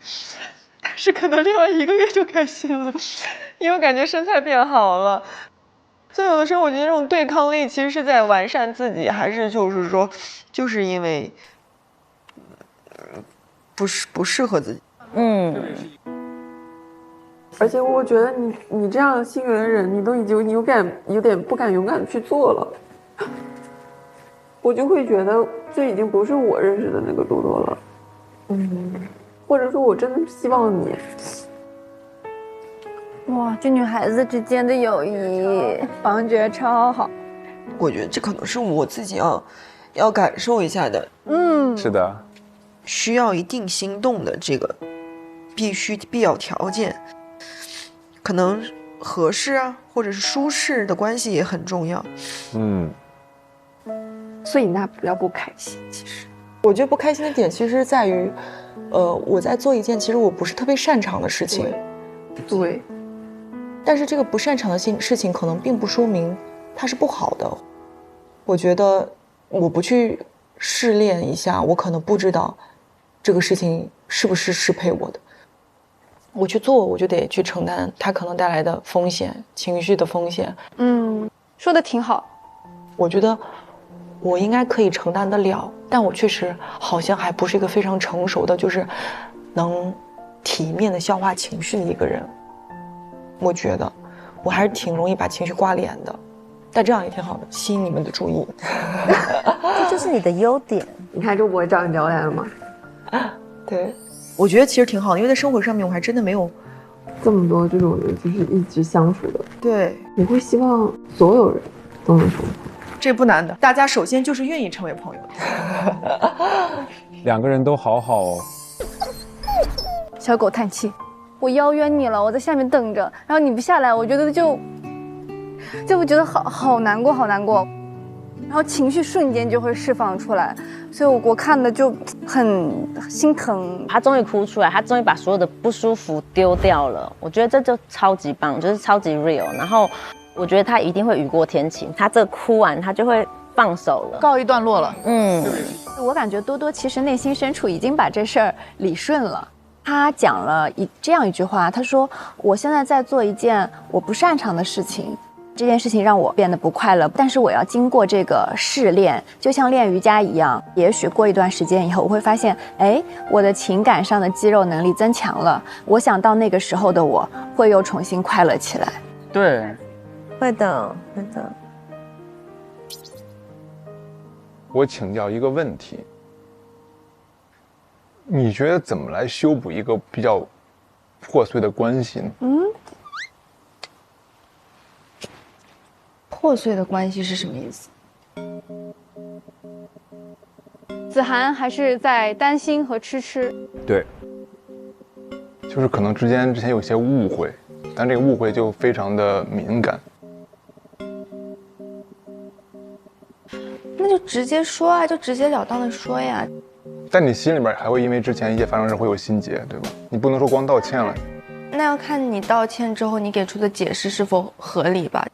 但是可能练完1个月就开心了，因为我感觉身材变好了。所以有的时候我觉得这种对抗力其实是在完善自己，还是就是说，就是因为不适合自己。而且我觉得你这样性格的人，你都已经有点不敢勇敢去做了。我就会觉得这已经不是我认识的那个多多了，或者说我真的希望你，哇，这女孩子之间的友谊，王爵超好。我觉得这可能是我自己要感受一下的，是的，需要一定心动的这个必要条件，可能合适啊，或者是舒适的关系也很重要。所以那不要不开心。其实，我觉得不开心的点其实在于，我在做一件其实我不是特别擅长的事情。对。但是这个不擅长的事情，可能并不说明它是不好的。我觉得我不去试炼一下，我可能不知道这个事情是不是适配我的。我去做，我就得去承担它可能带来的风险，情绪的风险。说的挺好。我觉得我应该可以承担得了，但我确实好像还不是一个非常成熟的，就是能体面的消化情绪的一个人。我觉得我还是挺容易把情绪挂脸的，但这样也挺好的，吸引你们的注意。这就是你的优点。你看周博找你聊来了吗？对，我觉得其实挺好的，因为在生活上面我还真的没有这么多这种人，就是一直相处的。对，你会希望所有人都能成功。这不难的，大家首先就是愿意成为朋友。两个人都好好哦。小狗叹气，我邀约你了，我在下面等着，然后你不下来，我觉得就会觉得好难过，好难过，然后情绪瞬间就会释放出来，所以我看的就很心疼。他终于哭出来，他终于把所有的不舒服丢掉了，我觉得这就超级棒，就是超级 real。然后我觉得他一定会雨过天晴，他这哭完他就会放手了，告一段落了。我感觉多多其实内心深处已经把这事儿理顺了。他讲了这样一句话，他说：“我现在在做一件我不擅长的事情，这件事情让我变得不快乐，但是我要经过这个试炼，就像练瑜伽一样，也许过一段时间以后，我会发现，哎，我的情感上的肌肉能力增强了。我想到那个时候的我会又重新快乐起来。”对，会的，会的。我请教一个问题，你觉得怎么来修补一个比较破碎的关系呢？破碎的关系是什么意思？子涵还是在担心和痴痴。对，就是可能之前有些误会，但这个误会就非常的敏感。那就直接说啊，就直截了当的说呀。但你心里边还会因为之前一些发生事会有心结，对吧？你不能说光道歉了。那要看你道歉之后你给出的解释是否合理吧。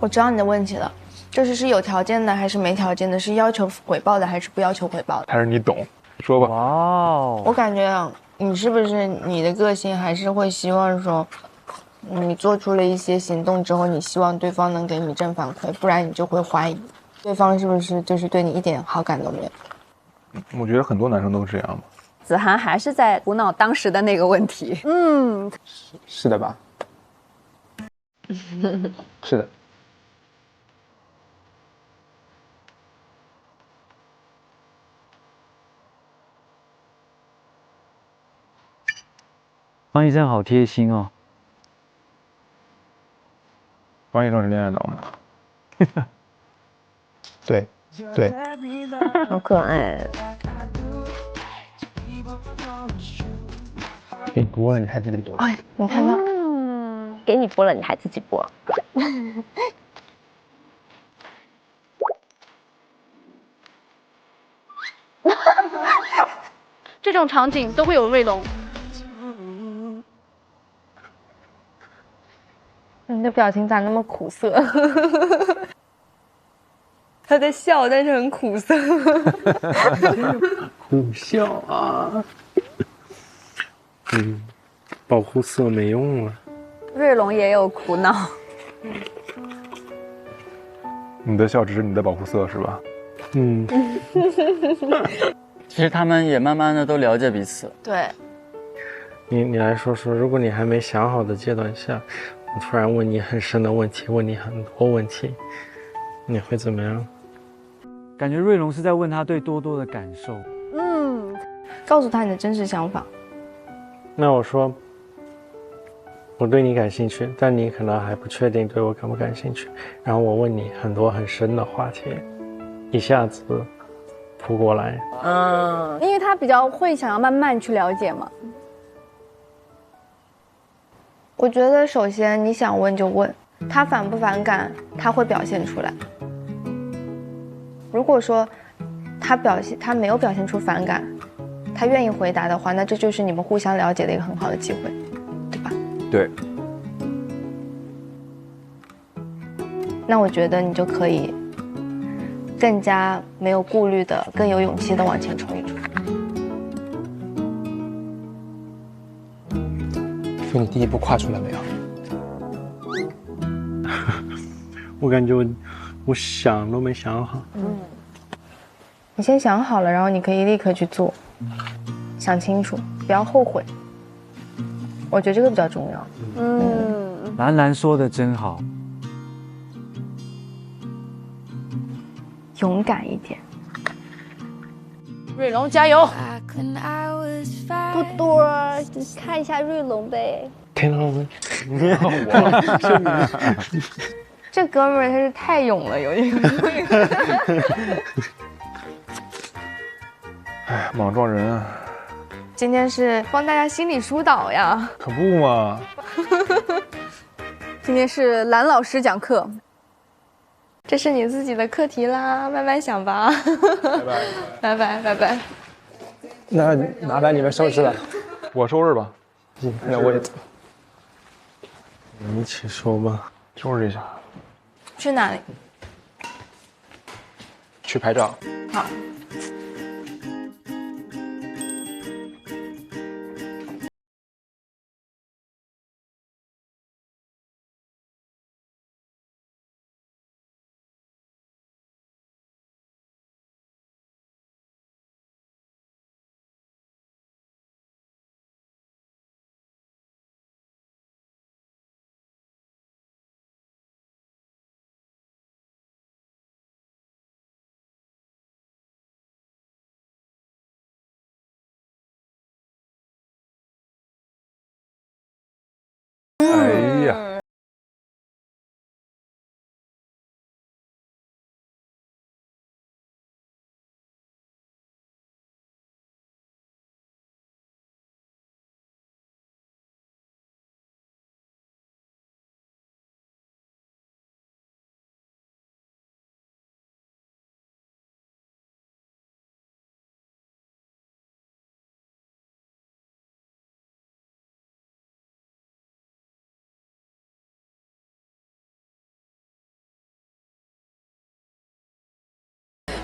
我知道你的问题了，这是有条件的还是没条件的？是要求回报的还是不要求回报的？还是你懂？说吧。哇哦！我感觉你是不是你的个性还是会希望说，你做出了一些行动之后，你希望对方能给你正反馈，不然你就会怀疑对方是不是就是对你一点好感都没有。我觉得很多男生都是这样吧。子涵还是在苦恼当时的那个问题。是的吧？是的。方医生好贴心哦。方医生是恋爱脑吗？对，对，好可爱。给你播了，你还自己播？哎，你看到？给你播了，你还自己播？这种场景都会有瑞龙。你的表情咋那么苦涩？他在笑，但是很苦涩。苦笑啊！保护色没用了。瑞龙也有苦恼。你的笑只是你的保护色是吧？其实他们也慢慢的都了解彼此。对。你来说说，如果你还没想好的阶段下，我突然问你很深的问题，问你很多问题，你会怎么样？感觉瑞龙是在问他对多多的感受。告诉他你的真实想法。那我说，我对你感兴趣，但你可能还不确定对我感不感兴趣。然后我问你很多很深的话题，一下子扑过来。因为他比较会想要慢慢去了解嘛。我觉得首先你想问就问，他反不反感，他会表现出来。如果说他没有表现出反感，他愿意回答的话，那这就是你们互相了解的一个很好的机会，对吧？对。那我觉得你就可以更加没有顾虑的、更有勇气的往前冲一冲。就你第一步跨出来没有？我感觉我想都没想好。你先想好了，然后你可以立刻去做，想清楚，不要后悔。我觉得这个比较重要。兰兰说的真好，勇敢一点。瑞龙加油！多多，你看一下瑞龙呗。听到没？这哥们儿他是太勇了，有一个。哎，莽撞人啊！今天是帮大家心理疏导呀。可不嘛。今天是兰老师讲课，这是你自己的课题啦，慢慢想吧。拜拜，拜拜，拜拜。那麻烦你们收拾了，我收拾吧。那我也走。我们一起收吧，收拾一下。去哪里？去拍照。好。哎呀，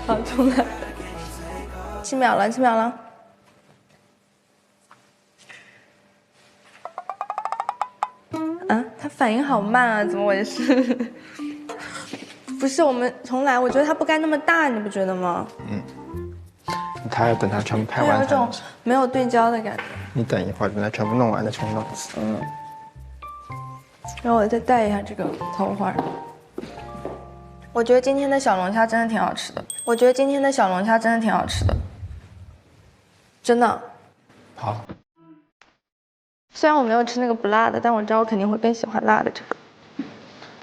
好，重来。7秒了，7秒了。啊，他反应好慢啊，怎么回事？不是，我们重来。我觉得他不该那么大，你不觉得吗？他要等他全部拍有一种完才能。没有对焦的感觉。你等一会儿，等他全部弄完再重弄一次。然后我再戴一下这个头花。我觉得今天的小龙虾真的挺好吃的。我觉得今天的小龙虾真的挺好吃的，真的。好。虽然我没有吃那个不辣的，但我知道我肯定会更喜欢辣的这个。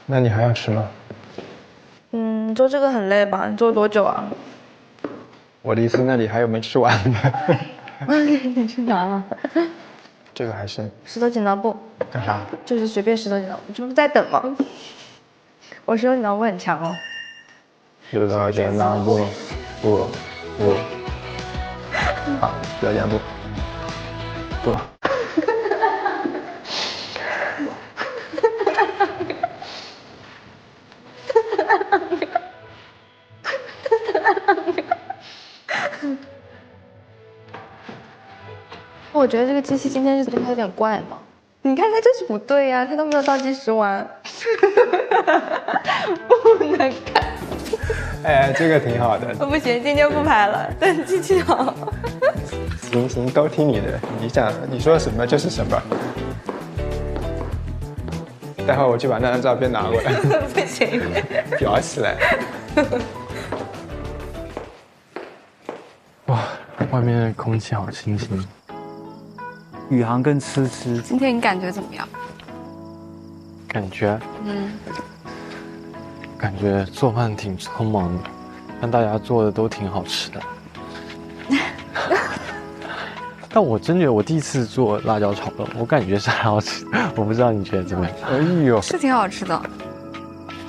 那你还要吃吗？做这个很累吧？你做多久啊？我的意思，那里还有没吃完的。你吃啥了？这个还是石头剪刀布。干啥？就是随便石头剪刀布，这不是在等吗？我石头剪刀布很强哦。石头剪刀布，布。好，石头剪刀布。不。我觉得这个机器今天是有点怪嘛。你看它就是不对呀，它都没有倒计时完。不能看。哎，这个挺好的。不行，今天不拍了，等机器好。行，都听你的，你说什么就是什么。待会儿我去把那张照片拿过来。不行。裱起来。哇，外面的空气好清新。宇航跟吃。今天你感觉怎么样？感觉做饭挺匆忙的，但大家做的都挺好吃的。但我真觉得我第一次做辣椒炒肉，我感觉是很好吃，我不知道你觉得怎么样？哎呦，是挺好吃的。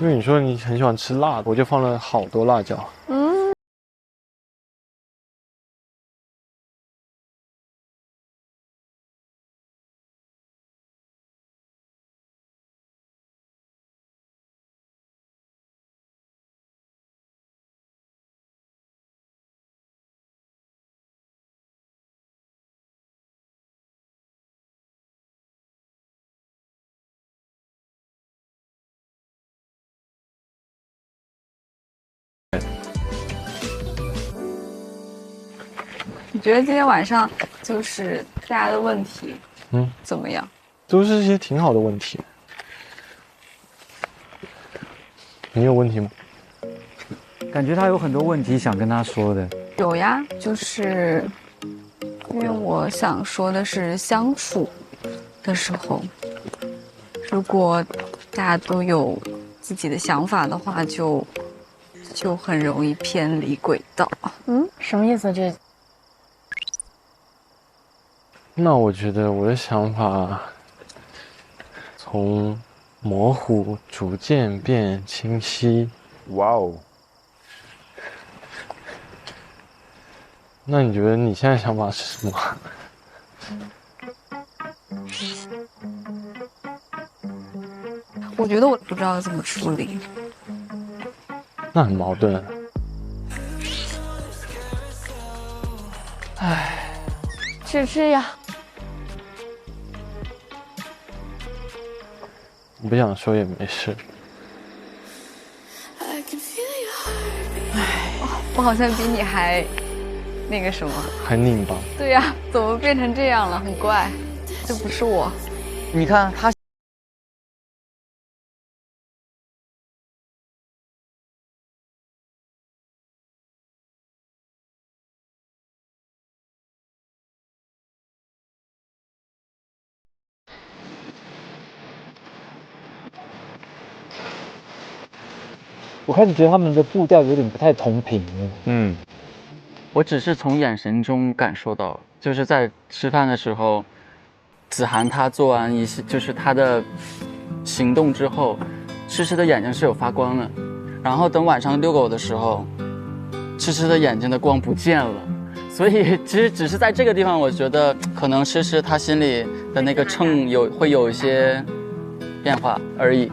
因为你说你很喜欢吃辣的，我就放了好多辣椒。你觉得今天晚上就是大家的问题，怎么样？都是一些挺好的问题。你有问题吗？感觉他有很多问题想跟他说的。有呀，就是因为我想说的是相处的时候，如果大家都有自己的想法的话，就很容易偏离轨道。什么意思？这？那我觉得我的想法从模糊逐渐变清晰。哇哦！那你觉得你现在想法是什么？我觉得我不知道怎么处理。那很矛盾。唉，吃呀。你不想说也没事。我好像比你还那个什么，还拧巴。对呀，怎么变成这样了？很怪，这不是我。你看他。我开始觉得他们的步调有点不太同频了。我只是从眼神中感受到，就是在吃饭的时候，子涵他做完一些就是他的行动之后，痴痴的眼睛是有发光的，然后等晚上遛狗的时候，痴痴的眼睛的光不见了。所以其实只是在这个地方，我觉得可能痴痴他心里的那个秤会有一些变化而已。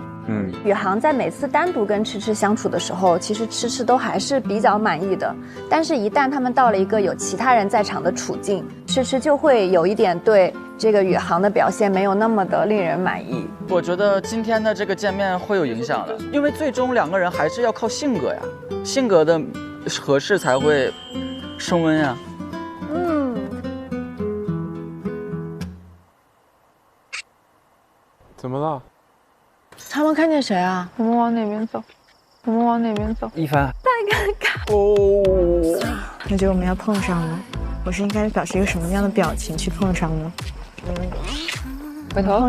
宇航在每次单独跟痴痴相处的时候，其实痴痴都还是比较满意的。但是，一旦他们到了一个有其他人在场的处境，痴痴就会有一点对这个宇航的表现没有那么的令人满意。我觉得今天的这个见面会有影响的，因为最终两个人还是要靠性格呀，性格的合适才会升温呀。怎么了？他们看见谁啊？我们往哪边走？我们往哪边走？一帆，太尴尬我觉得我们要碰上了，我是应该表示一个什么样的表情去碰上呢？回头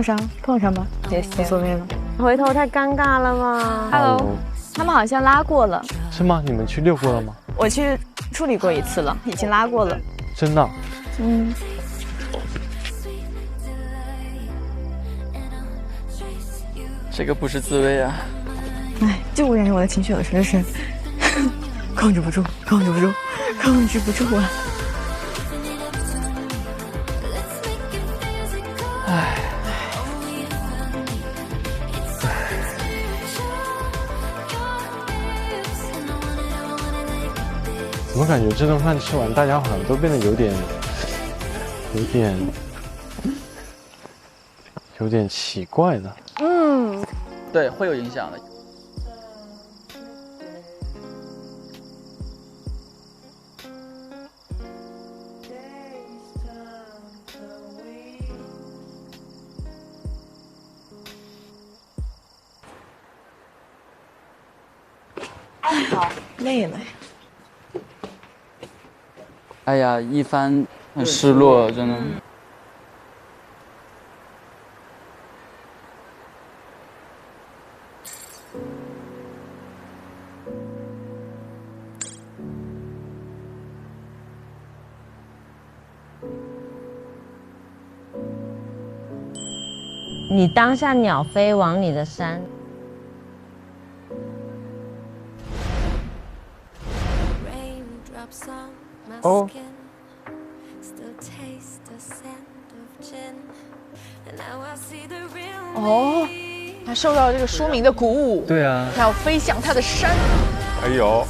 碰上吧，也无所谓了。回头太尴尬了吧 ？Hello， 他们好像拉过了。是吗？你们去遛过了吗？我去处理过一次了，已经拉过了。真的？这个不是滋味啊！哎，就我感觉我的情绪有时候是控制不住啊！唉，怎么感觉这顿饭吃完，大家好像都变得有点奇怪呢？对，会有影响的。好累了。哎呀，一帆很失落，真的。你当下鸟飞往你的山。哦，哦，他受到这个书名的鼓舞，对啊，他要飞向他的山。还有，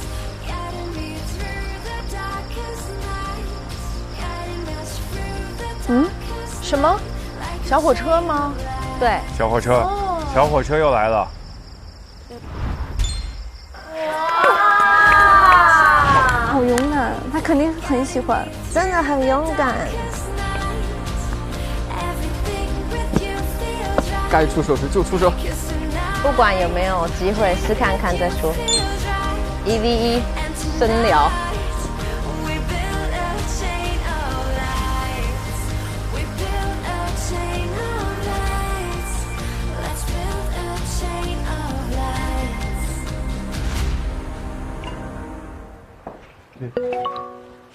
嗯，什么？小火车吗？对，小火车，小火车又来了。好勇敢，他肯定很喜欢，真的很勇敢。该出手时就出手，不管有没有机会，试看看再说。1v1，深聊。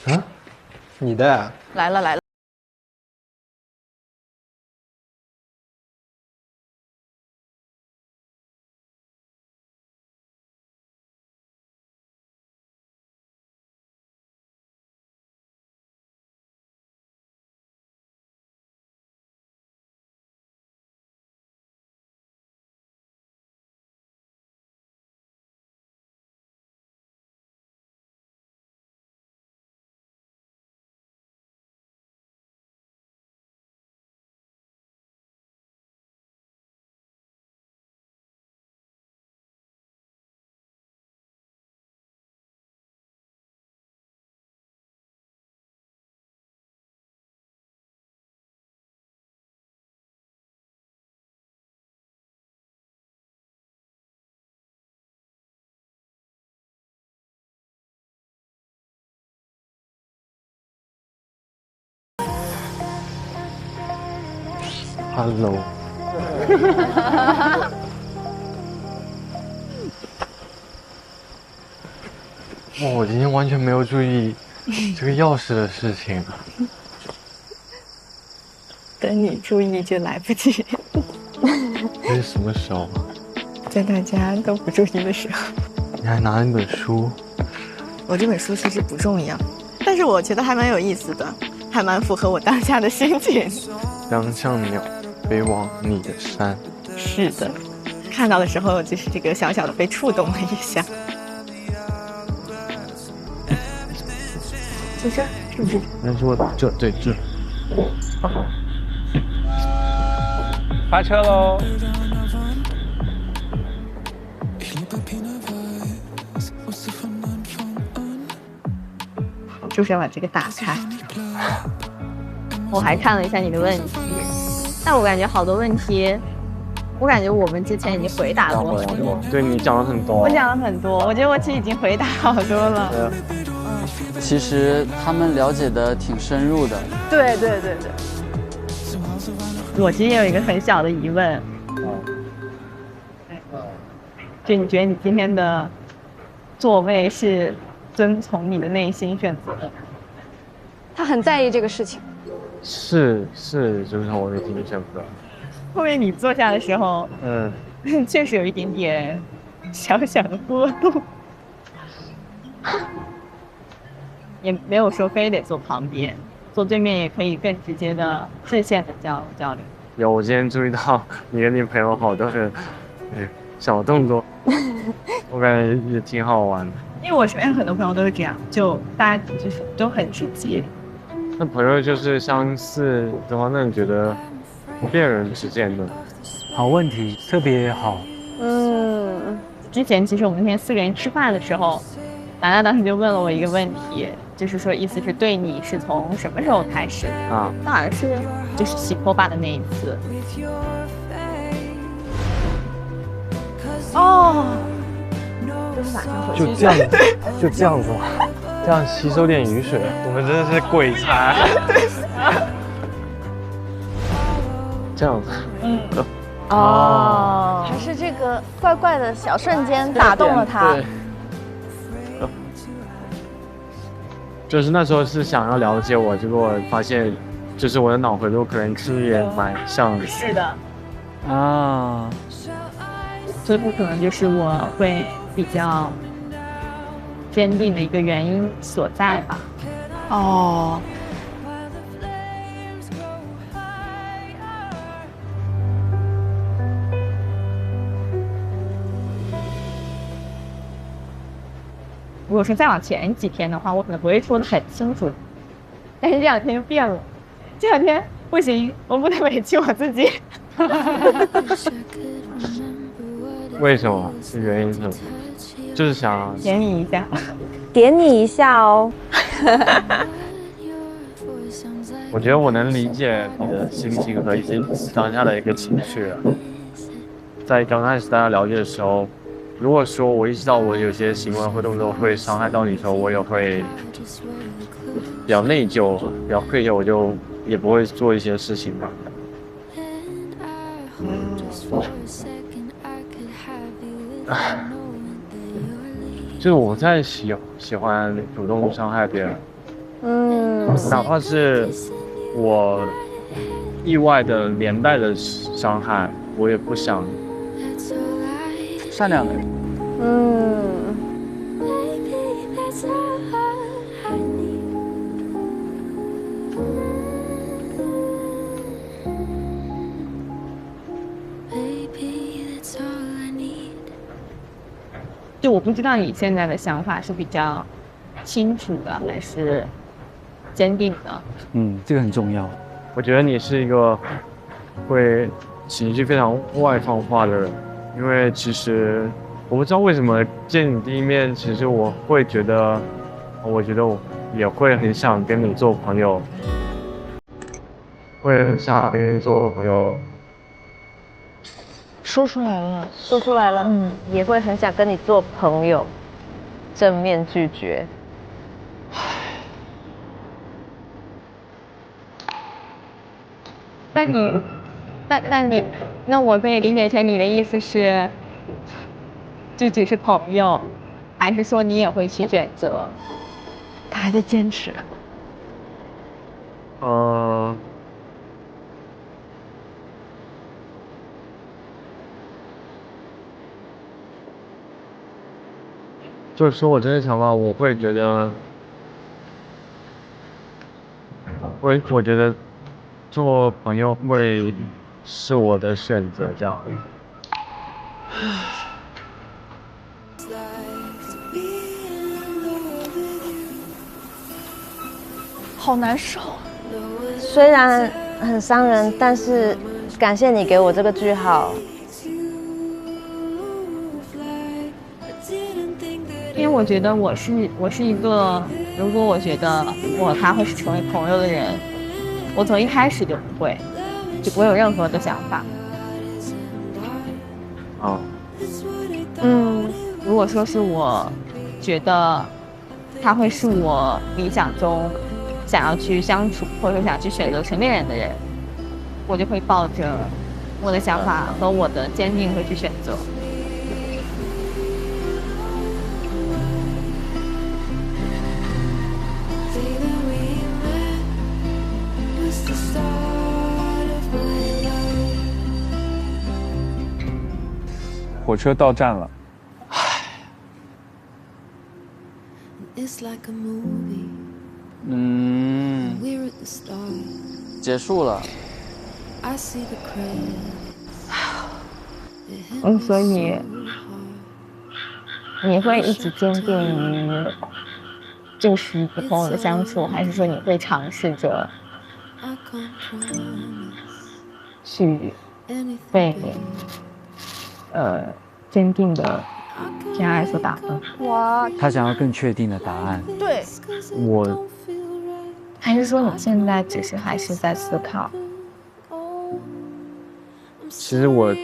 啊，你的来了来了。Hello。哇，我今天完全没有注意这个钥匙的事情。等你注意就来不及。这是什么时候？在大家都不注意的时候。你还拿了一本书？我这本书其实不重要，但是我觉得还蛮有意思的，还蛮符合我当下的心情。将像鸟飞往你的山。是的，看到的时候就是这个小小的被触动了一下。就这，是不是？那是我这对这。发车喽！就是要把这个打开。我还看了一下你的问题，但我感觉好多问题，我感觉我们之前已经回答过了。对你讲了很多。我讲了很多，我觉得我其实已经回答好多了。其实他们了解的挺深入的。对对对对。我其实也有一个很小的疑问，就你觉得你今天的座位是遵从你的内心选择的？他很在意这个事情。是，就是我内心选择。后面你坐下的时候，确实有一点点小小的波动，也没有说非得坐旁边。坐对面也可以更直接的视线的交流。有，我今天注意到你跟你朋友好多的小动作，我感觉也挺好玩的。因为我身边很多朋友都是这样，就大家就是都很直接。那朋友就是相似的话，那你觉得恋人之间呢？好问题，特别好。之前其实我们那天4个人吃饭的时候，达达当时就问了我一个问题。就是说，意思是对你是从什么时候开始啊？当然是就是洗头发的那一次。哦，就是晚上回去。就这样，就这样子嘛，这样吸收点雨水。我们真的是鬼才。这样子。还是这个怪怪的小瞬间打动了他。就是那时候是想要了解我，结果发现，就是我的脑回路可能其实也蛮像的。是的，啊，这可能就是我会比较坚定的一个原因所在吧。哦。如果说再往前几天的话，我可能不会说得很清楚，但是这两天就变了。这两天不行，我不能委屈我自己。为什么？原因是什么？就是想点你一下，点你一下哦。我觉得我能理解你的心情和一些当下的一个情绪。在刚开始大家了解的时候，如果说我意识到我有些行为或动作会伤害到你的时候，我也会比较内疚、比较愧疚，我就也不会做一些事情吧。就是我在喜欢主动伤害别人，哪怕是我意外的连带的伤害，我也不想。善良的人。就我不知道你现在的想法是比较清楚的还是坚定的。这个很重要。我觉得你是一个会情绪非常外放化的人，因为其实我不知道为什么见你第一面，其实我会觉得，我觉得我也会很想跟你做朋友，会很想跟你做朋友。说出来了，说出来了，也会很想跟你做朋友，正面拒绝。那我可以理解成你的意思是，就只是朋友，还是说你也会去选择？他还在坚持。就是说我真的想法，我会觉得，我觉得做朋友会是我的选择，这样。好难受。虽然很伤人，但是感谢你给我这个句号。因为我觉得我是一个，如果我觉得他会是成为朋友的人，我从一开始就不会有任何的想法。如果说是我觉得他会是我理想中想要去相处或者想去选择成恋人的人，我就会抱着我的想法和我的坚定会去选择。火车到站了。结束了。所以你会一直坚定于就是和朋友的相处，还是说你会尝试着去被坚定的恋爱所打动？哇，他想要更确定的答案。对，还是说你现在只是还是在思考？其实我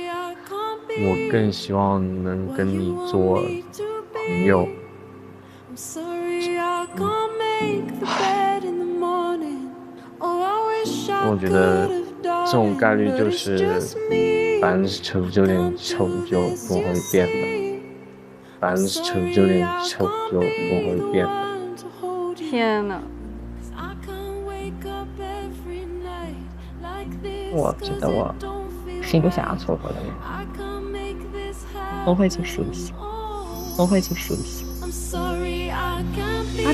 更希望能跟你做朋友。我觉得这种概率就是99.9%就不会变的，99.9%就不会变的。天哪！我觉得我心不想要错过的人，我会去试一下，我会去试一下。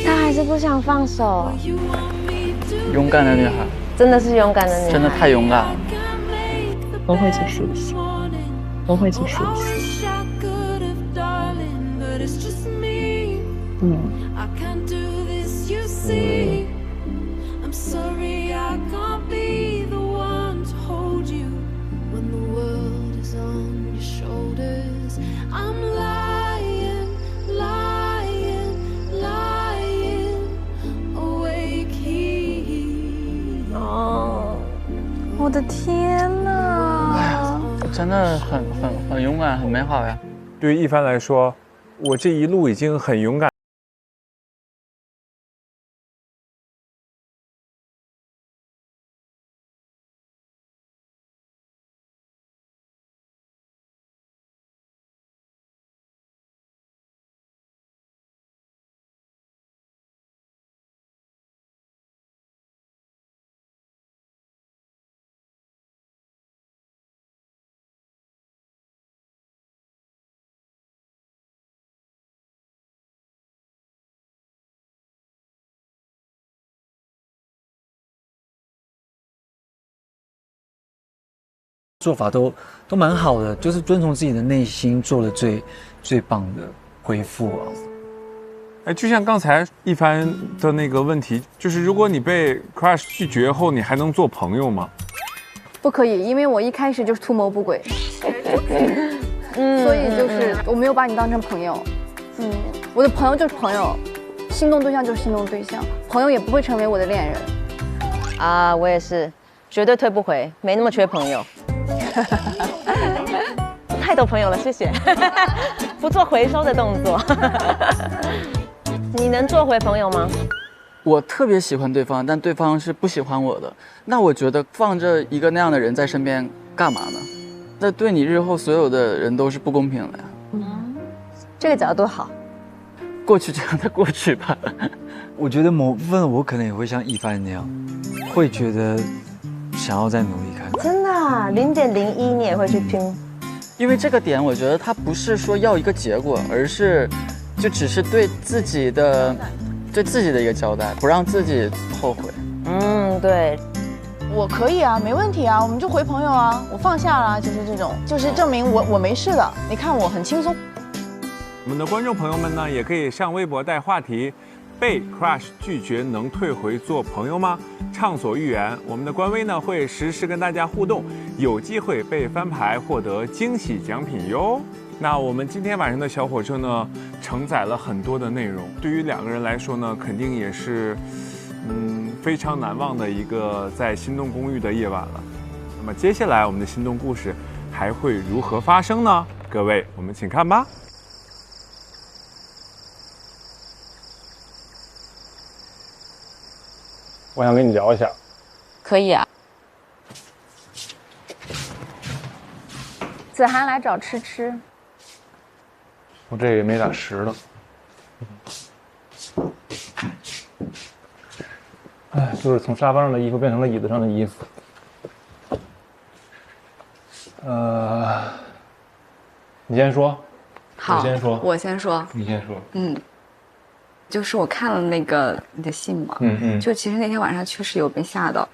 他还是不想放手。勇敢的女孩，真的是勇敢的女孩，真的太勇敢了。我会去试一下，我会去试一下。我的天哪！真的很勇敢，很美好呀。对于一帆来说，我这一路已经很勇敢。做法都蛮好的，就是遵从自己的内心做了最棒的回复啊。哎，就像刚才一帆的那个问题，就是如果你被 crush 拒绝后，你还能做朋友吗？不可以，因为我一开始就是图谋不轨，所以就是我没有把你当成朋友。我的朋友就是朋友，心动对象就是心动对象，朋友也不会成为我的恋人。啊，我也是，绝对退不回，没那么缺朋友。太多朋友了，谢谢。不做回收的动作。你能做回朋友吗？我特别喜欢对方，但对方是不喜欢我的。那我觉得放着一个那样的人在身边干嘛呢？那对你日后所有的人都是不公平的呀。这个角度好。过去就让它过去吧。我觉得某部分我可能也会像一帆那样，会觉得想要再努力看。真的，0.01你也会去拼？因为这个点，我觉得他不是说要一个结果，而是就只是对自己的一个交代，不让自己后悔。对，我可以啊，没问题啊，我们就回朋友啊，我放下了，就是这种，就是证明我没事的。你看我很轻松。我们的观众朋友们呢，也可以上微博带话题。被 crush 拒绝能退回做朋友吗？畅所欲言。我们的官微呢会实时跟大家互动，有机会被翻牌获得惊喜奖品哟。那我们今天晚上的小火车呢，承载了很多的内容，对于2个人来说呢，肯定也是非常难忘的一个在心动公寓的夜晚了。那么接下来我们的心动故事还会如何发生呢？各位，我们请看吧。我想跟你聊一下。可以啊。子涵来找吃。我这也没咋实了。哎，就是从沙发上的衣服变成了椅子上的衣服。你先说。好，我先说。我先说。你先说。就是我看了那个你的信嘛，就其实那天晚上确实有被吓到。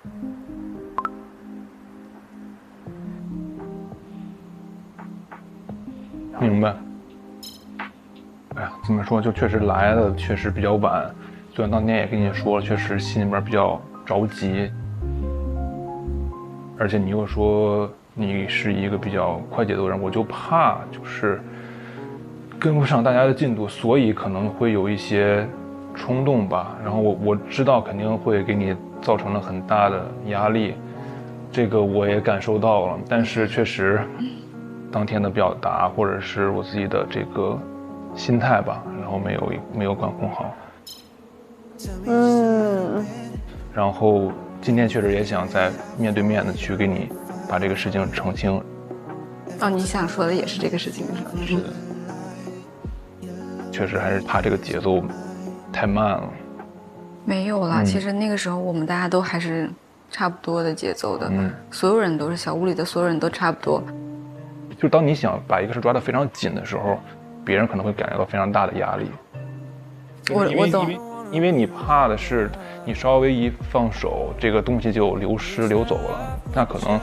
明白。哎呀，怎么说，就确实来的确实比较晚，虽然当天也跟你说了，确实心里边比较着急，而且你又说你是一个比较快节奏的人，我就怕就是跟不上大家的进度，所以可能会有一些冲动吧。然后我知道肯定会给你造成了很大的压力，这个我也感受到了。但是确实，当天的表达或者是我自己的这个心态吧，然后没有管控好。然后今天确实也想再面对面的去给你把这个事情澄清。哦，你想说的也是这个事情是吧？是的。确实还是怕这个节奏太慢了。没有啦，其实那个时候我们大家都还是差不多的节奏的，所有人都是小屋里的所有人都差不多。就当你想把一个事抓得非常紧的时候，别人可能会感觉到非常大的压力。我懂，因为你怕的是你稍微一放手，这个东西就流走了，那可能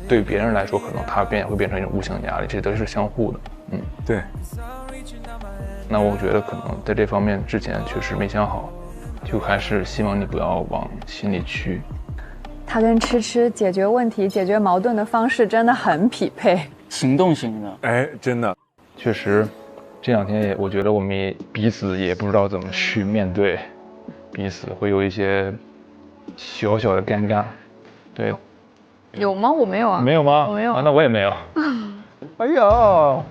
对别人来说，可能它会变成一种无形的压力，这都是相互的。对。那我觉得可能在这方面之前确实没想好，就还是希望你不要往心里去。他跟吃吃解决问题、解决矛盾的方式真的很匹配，行动型的。哎，真的，确实，这2天我觉得我们彼此也不知道怎么去面对彼此，会有一些小小的尴尬。对，有吗？我没有啊。没有吗？我没有。那我也没有。哎呦，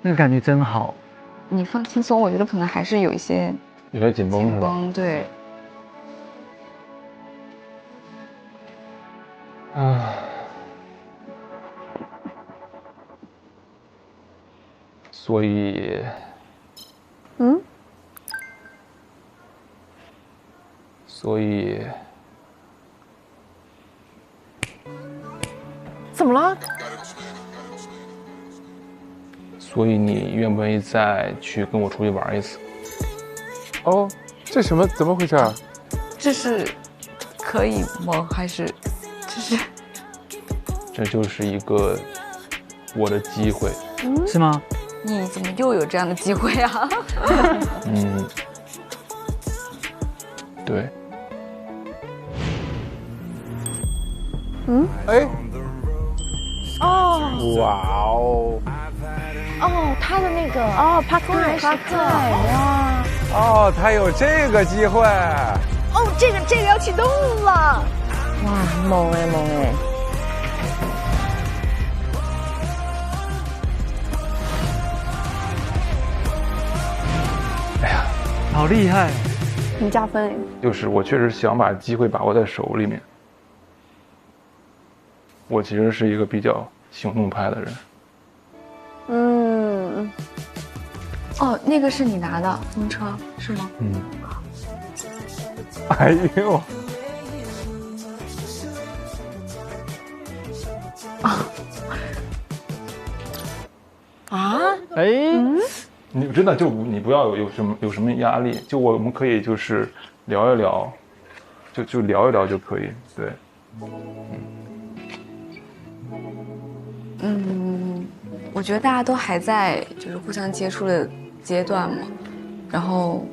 那个感觉真好。你放轻松，我觉得可能还是有些紧绷是吧？对。所以，所以，怎么了？所以你愿不愿意再去跟我出去玩一次？哦，这什么？怎么回事啊？这是可以吗？还是这就是一个我的机会，是吗？你怎么又有这样的机会啊？对。哎，哦，哇哦，哦，他的那个帕克，哇，哦，他有这个机会，哦，这个要启动了，哇，猛哎！哎呀，好厉害！很加分。就是我确实想把机会把握在手里面。我其实是一个比较行动派的人。哦，那个是你拿的风车是吗？哎呦，你真的你不要有什么压力，我们可以就是聊一聊，就聊一聊就可以，对。我觉得大家都还在就是互相接触的阶段嘛，然后，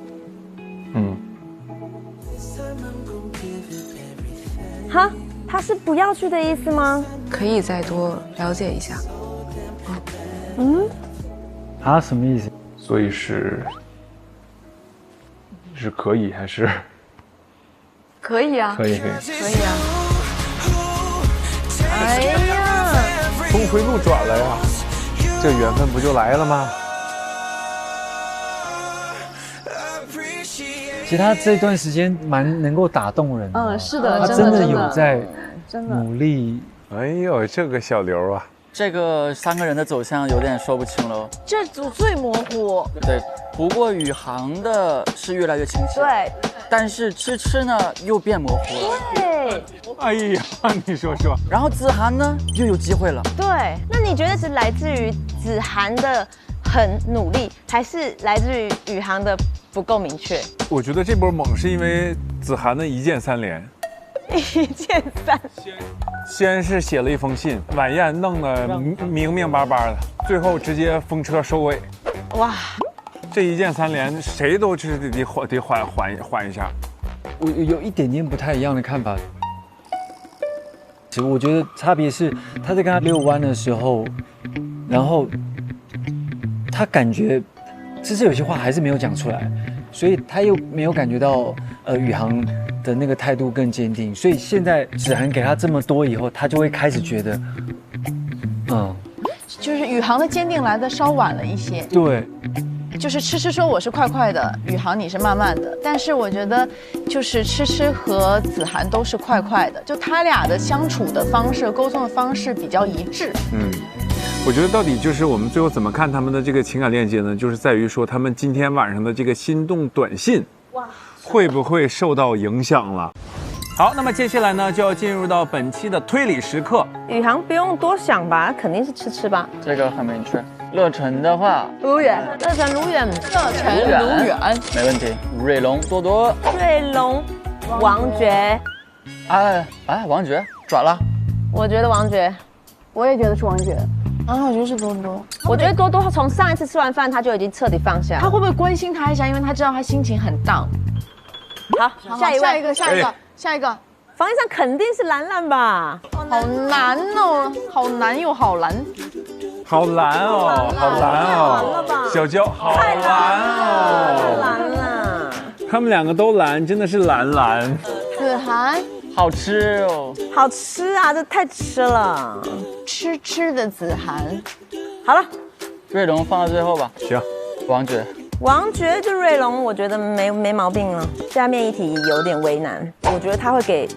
哈，他是不要去的意思吗？可以再多了解一下。什么意思？所以是可以还是？可以啊，可以啊。哎呀，峰回路转了呀，这缘分不就来了吗？其实他这段时间蛮能够打动人的。是的，他真的有在努力。哎呦，这个小刘啊，这个3个人的走向有点说不清了。这组最模糊。对，不过宇航的是越来越清晰。对。但是吃吃呢又变模糊了。对。哎呀，你说。然后子涵呢又有机会了。对，那你觉得是来自于子涵的很努力，还是来自于宇航的不够明确？我觉得这波猛是因为子涵的一键3连。1键3连。先是写了一封信，晚宴弄得明明白白的，最后直接风车收尾。哇，这1键3连，谁都是得缓一下。我有一点点不太一样的看法。其实我觉得差别是他在跟他遛弯的时候，然后他感觉其实有些话还是没有讲出来，所以他又没有感觉到宇航的那个态度更坚定，所以现在子涵给他这么多以后，他就会开始觉得，就是宇航的坚定来的稍晚了一些。对。就是吃吃说我是快快的，宇航你是慢慢的，但是我觉得就是吃吃和子涵都是快快的，就他俩的相处的方式、沟通的方式比较一致。我觉得到底就是我们最后怎么看他们的这个情感链接呢？就是在于说他们今天晚上的这个心动短信，会不会受到影响了？好，那么接下来呢，就要进入到本期的推理时刻。宇航不用多想吧，肯定是吃吃吧。这个很明确。乐成的话，卢远，乐成卢远，乐成卢远，没问题。瑞龙多多，瑞龙，王爵，王爵转了。我觉得王爵，我也觉得是王爵。啊，我觉得是多多。我觉得多多从上一次吃完饭他就已经彻底放下了。他会不会关心他一下？因为他知道他心情很荡。好，下一位，下一个。防疫上肯定是兰兰吧？好难哦，好难又好难。好蓝哦，好蓝哦，小娇好蓝哦，蓝了。他们两个都蓝，真的是蓝。子涵，好吃哦，好吃啊，这太吃了，吃的子涵。好了，瑞龙放到最后吧。行，王爵就瑞龙，我觉得没毛病了。下面一题有点为难，我觉得他会给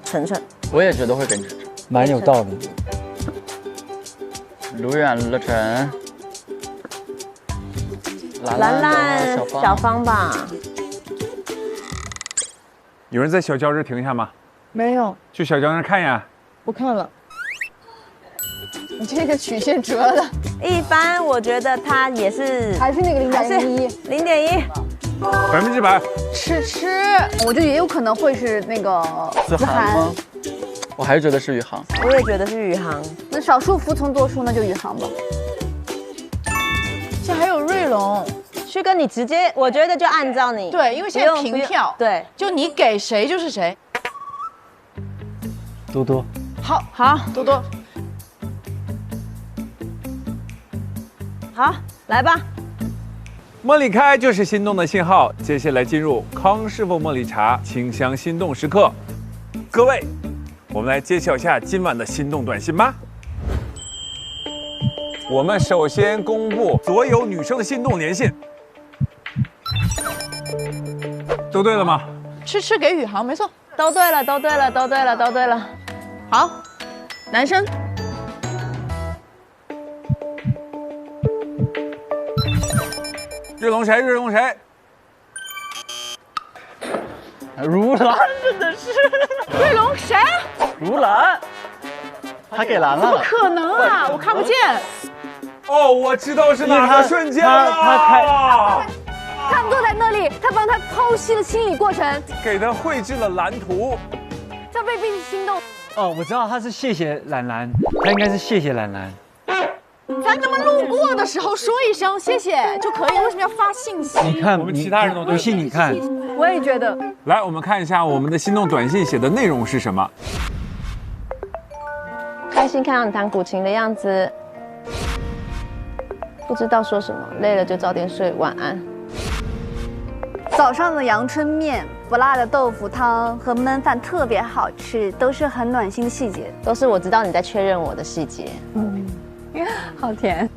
晨晨。我也觉得会给晨晨，蛮有道理。卢远、乐成、兰兰、小芳吧。有人在小娇这停一下吗？没有，去小娇那看一眼。不看了。你这个曲线折的，一般我觉得他也是，还是那个0.1， 0.1，100%。吃，我觉得也有可能会是那个子涵吗？我还是觉得是宇航。我也觉得是宇航。那少数服从多数，那就宇航吧。这还有瑞龙。旭哥，你直接，我觉得就按照你。对，因为现在平票，对，就你给谁就是谁。多多。好，多多。好，来吧。茉莉开就是心动的信号。接下来进入康师傅茉莉茶清香心动时刻。各位，我们来揭晓一下今晚的心动短信吧。我们首先公布所有女生的心动连线，都对了吗？吃给宇航，没错，都对了。好，男生。瑞龙谁？如兰真的是。瑞龙谁？如兰，他给兰了。不可能啊，我看不见。哦，我知道是哪个瞬间了。他坐在那里，他帮他剖析了心理过程，给他绘制了蓝图。他被彼此心动。哦，我知道他是谢谢兰兰，他应该是谢谢兰兰。咱能不能路过的时候说一声谢谢就可以？为什么要发信息？你看，我们其他人都不信你看。我也觉得。来，我们看一下我们的心动短信写的内容是什么。开心看到你弹古琴的样子，不知道说什么，累了就早点睡，晚安。早上的阳春面、不辣的豆腐汤和焖饭特别好吃，都是很暖心的细节，都是我知道你在确认我的细节。好甜。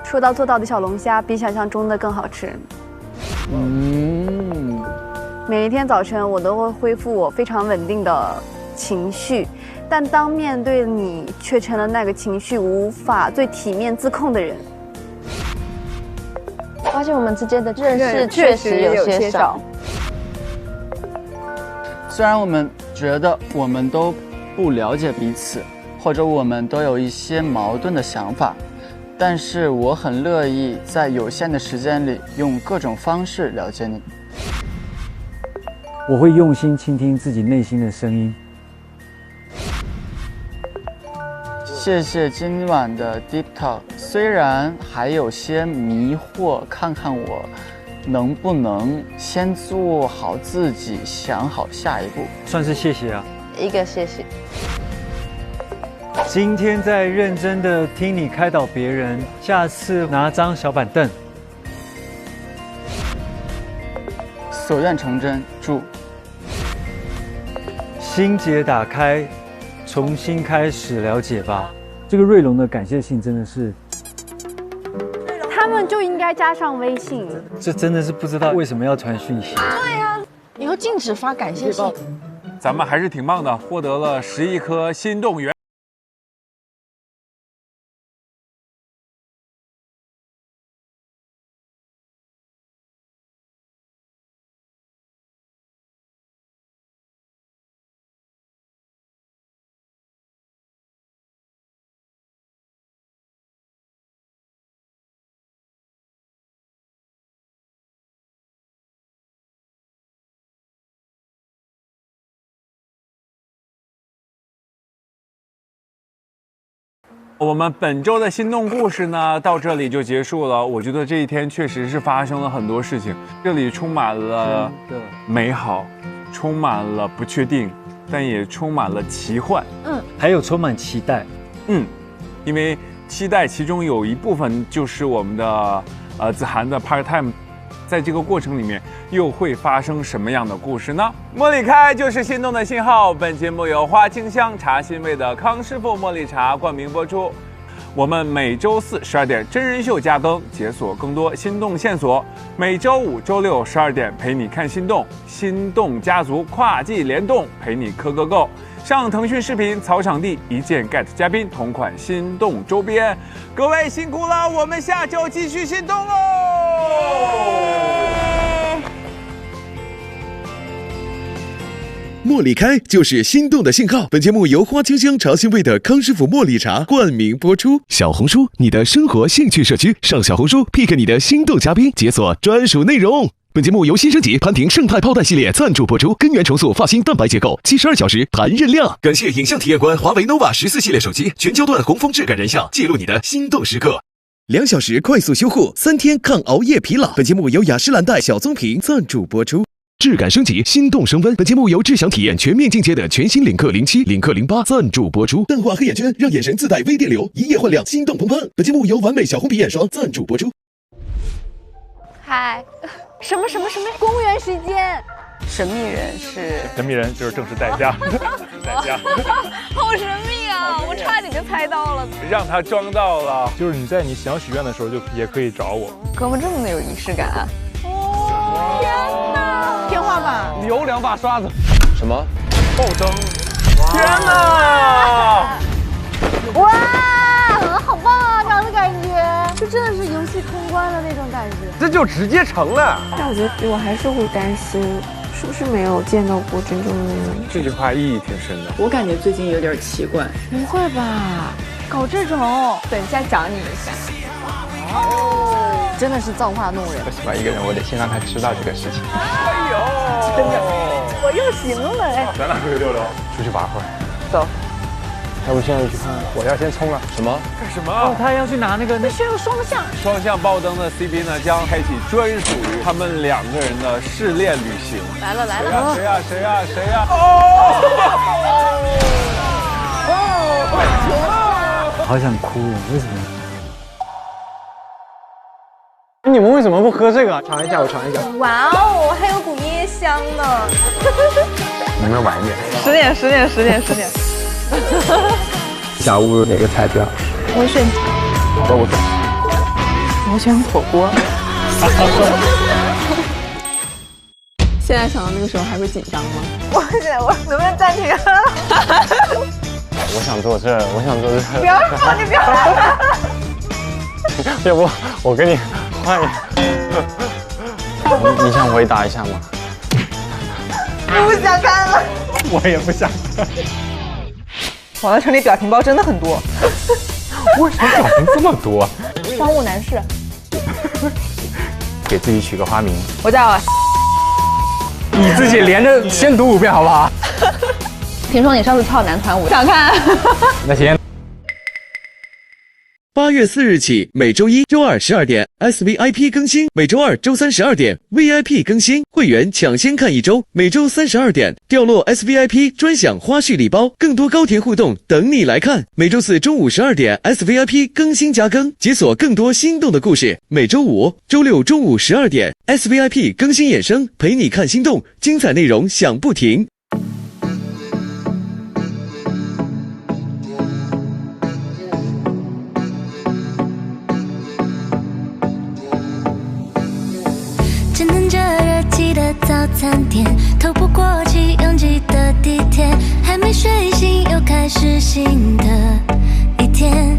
说到做到的小龙虾比想象中的更好吃。每一天早晨我都会恢复我非常稳定的情绪，但当面对你，却成了那个情绪无法最体面自控的人。发现我们之间的认识确实有些少。虽然我们觉得我们都不了解彼此，或者我们都有一些矛盾的想法，但是我很乐意在有限的时间里用各种方式了解你。我会用心倾听自己内心的声音。谢谢今晚的 Deep Talk， 虽然还有些迷惑，看看我能不能先做好自己，想好下一步。算是谢谢啊。一个谢谢。今天在认真的听你开导别人，下次拿张小板凳。所愿成真，祝。心结打开，重新开始了解吧。这个瑞龙的感谢信真的是，他们就应该加上微信。这真的是不知道为什么要传讯息。对呀，以后禁止发感谢信。咱们还是挺棒的，获得了11颗心动源。我们本周的心动故事呢，到这里就结束了。我觉得这一天确实是发生了很多事情，这里充满了美好，充满了不确定，但也充满了奇幻，还有充满期待，因为期待其中有一部分就是我们的子涵的 part time。在这个过程里面，又会发生什么样的故事呢？茉莉开就是心动的信号。本节目由花清香茶欣味的康师傅茉莉茶冠名播出。我们每周四12点真人秀加更，解锁更多心动线索。每周五、周六12点陪你看心动，心动家族跨季联动，陪你磕个够。上腾讯视频草场地一键 get 嘉宾同款心动周边，各位辛苦了，我们下周继续心动喽！茉莉开就是心动的信号。本节目由花清香茶欣味的康师傅茉莉茶冠名播出。小红书，你的生活兴趣社区，上小红书 pick 你的心动嘉宾，解锁专属内容。本节目由新升级潘婷胜肽泡蛋系列赞助播出，根源重塑发新蛋白结构，72小时弹韧量。感谢影像体验官华为 nova 14系列手机，全焦段红枫质感人像，记录你的心动时刻。2小时快速修护，3天抗熬夜疲劳。本节目由雅诗兰黛小棕瓶赞助播出。质感升级，心动升温。本节目由智享体验全面进阶的全新领克07、领克08赞助播出。淡化黑眼圈，让眼神自带微电流，一夜焕亮，心动澎湃。本节目由完美小红鼻眼霜赞助播出。嗨，什么？公园时间。神秘人是？神秘人就是正式代驾。代驾。好神秘啊！我差点就猜到了。让他装到了。就是你在你想许愿的时候，就也可以找我。哥们这么的有仪式感啊！天哪！天花板留2把刷子。什么？爆灯！天哪！哇，好棒啊！这样的感觉，这真的是游戏通关的那种感觉。这就直接成了。但我觉得我还是会担心，是不是没有见到过真正的人？这句话意义挺深的。我感觉最近有点奇怪。不会吧？搞这种？等一下讲你一下。哦，真的是造化弄人。我喜欢一个人，我得先让他知道这个事情。哎呦，真的，我又行了哎。咱俩出去溜溜，出去玩会儿。走。要不现在去看？我要先冲了。什么？干什么？哦，他要去拿那个。那需要双向。双向爆灯的 CP 呢，将开启专属于他们2个人的试炼旅行。来了。谁呀？好想哭，为什么？你们为什么不喝这个？尝一下，我尝一下。哇哦，还有股椰香呢。能不能晚一点？10点。小屋哪个菜标？我选火锅。现在想到那个时候还会紧张吗？我能不能暂停？我想坐这。不要说，你不要。要不我跟你换一个？你想回答一下吗？不想看了。我也不想看。王大成里表情包真的很多。为什么表情这么多？商务男士。给自己取个花名。我叫。你自己连着先读5遍好不好？听说你上次跳男团舞，想看。那行。8月4日起，每周1、周2 12点 SVIP 更新，每周2、周3 12点 VIP 更新，会员抢先看1周，每周3 12点掉落 SVIP 专享花絮礼包，更多高甜互动等你来看。每周4中午12点 SVIP 更新加更，解锁更多心动的故事。每周5、周6中午12点 SVIP 更新衍生，陪你看心动，精彩内容响不停。只能这热气的早餐店，透不过气拥挤的地铁，还没睡醒又开始新的一天。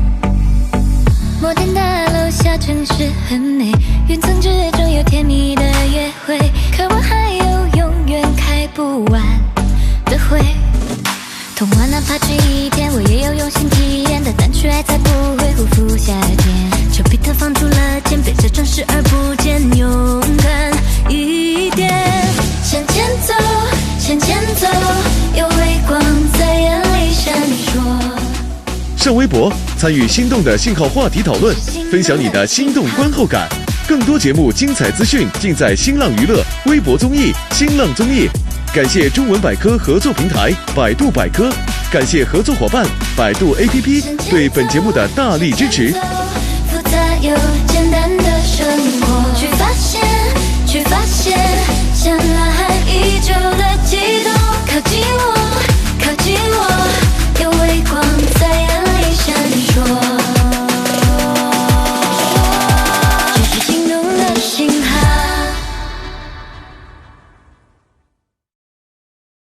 摩天大楼下城市很美，云层之中有甜蜜的约会，可我还有永远开不完的会。童话哪怕只一天，我也有用心体验的，但去爱才不会辜负夏天。丘比特放出了箭，背着装饰而不见，勇敢一点。向前走，向前走，有微光在眼里闪烁。上微博参与心动的信号话题讨论，分享你的心动观后感。更多节目精彩资讯尽在新浪娱乐微博综艺新浪综艺。感谢中文百科合作平台百度百科，感谢合作伙伴百度 APP 对本节目的大力支持。复杂又简单的生活，去发现，像呐喊已久的悸动，靠近我。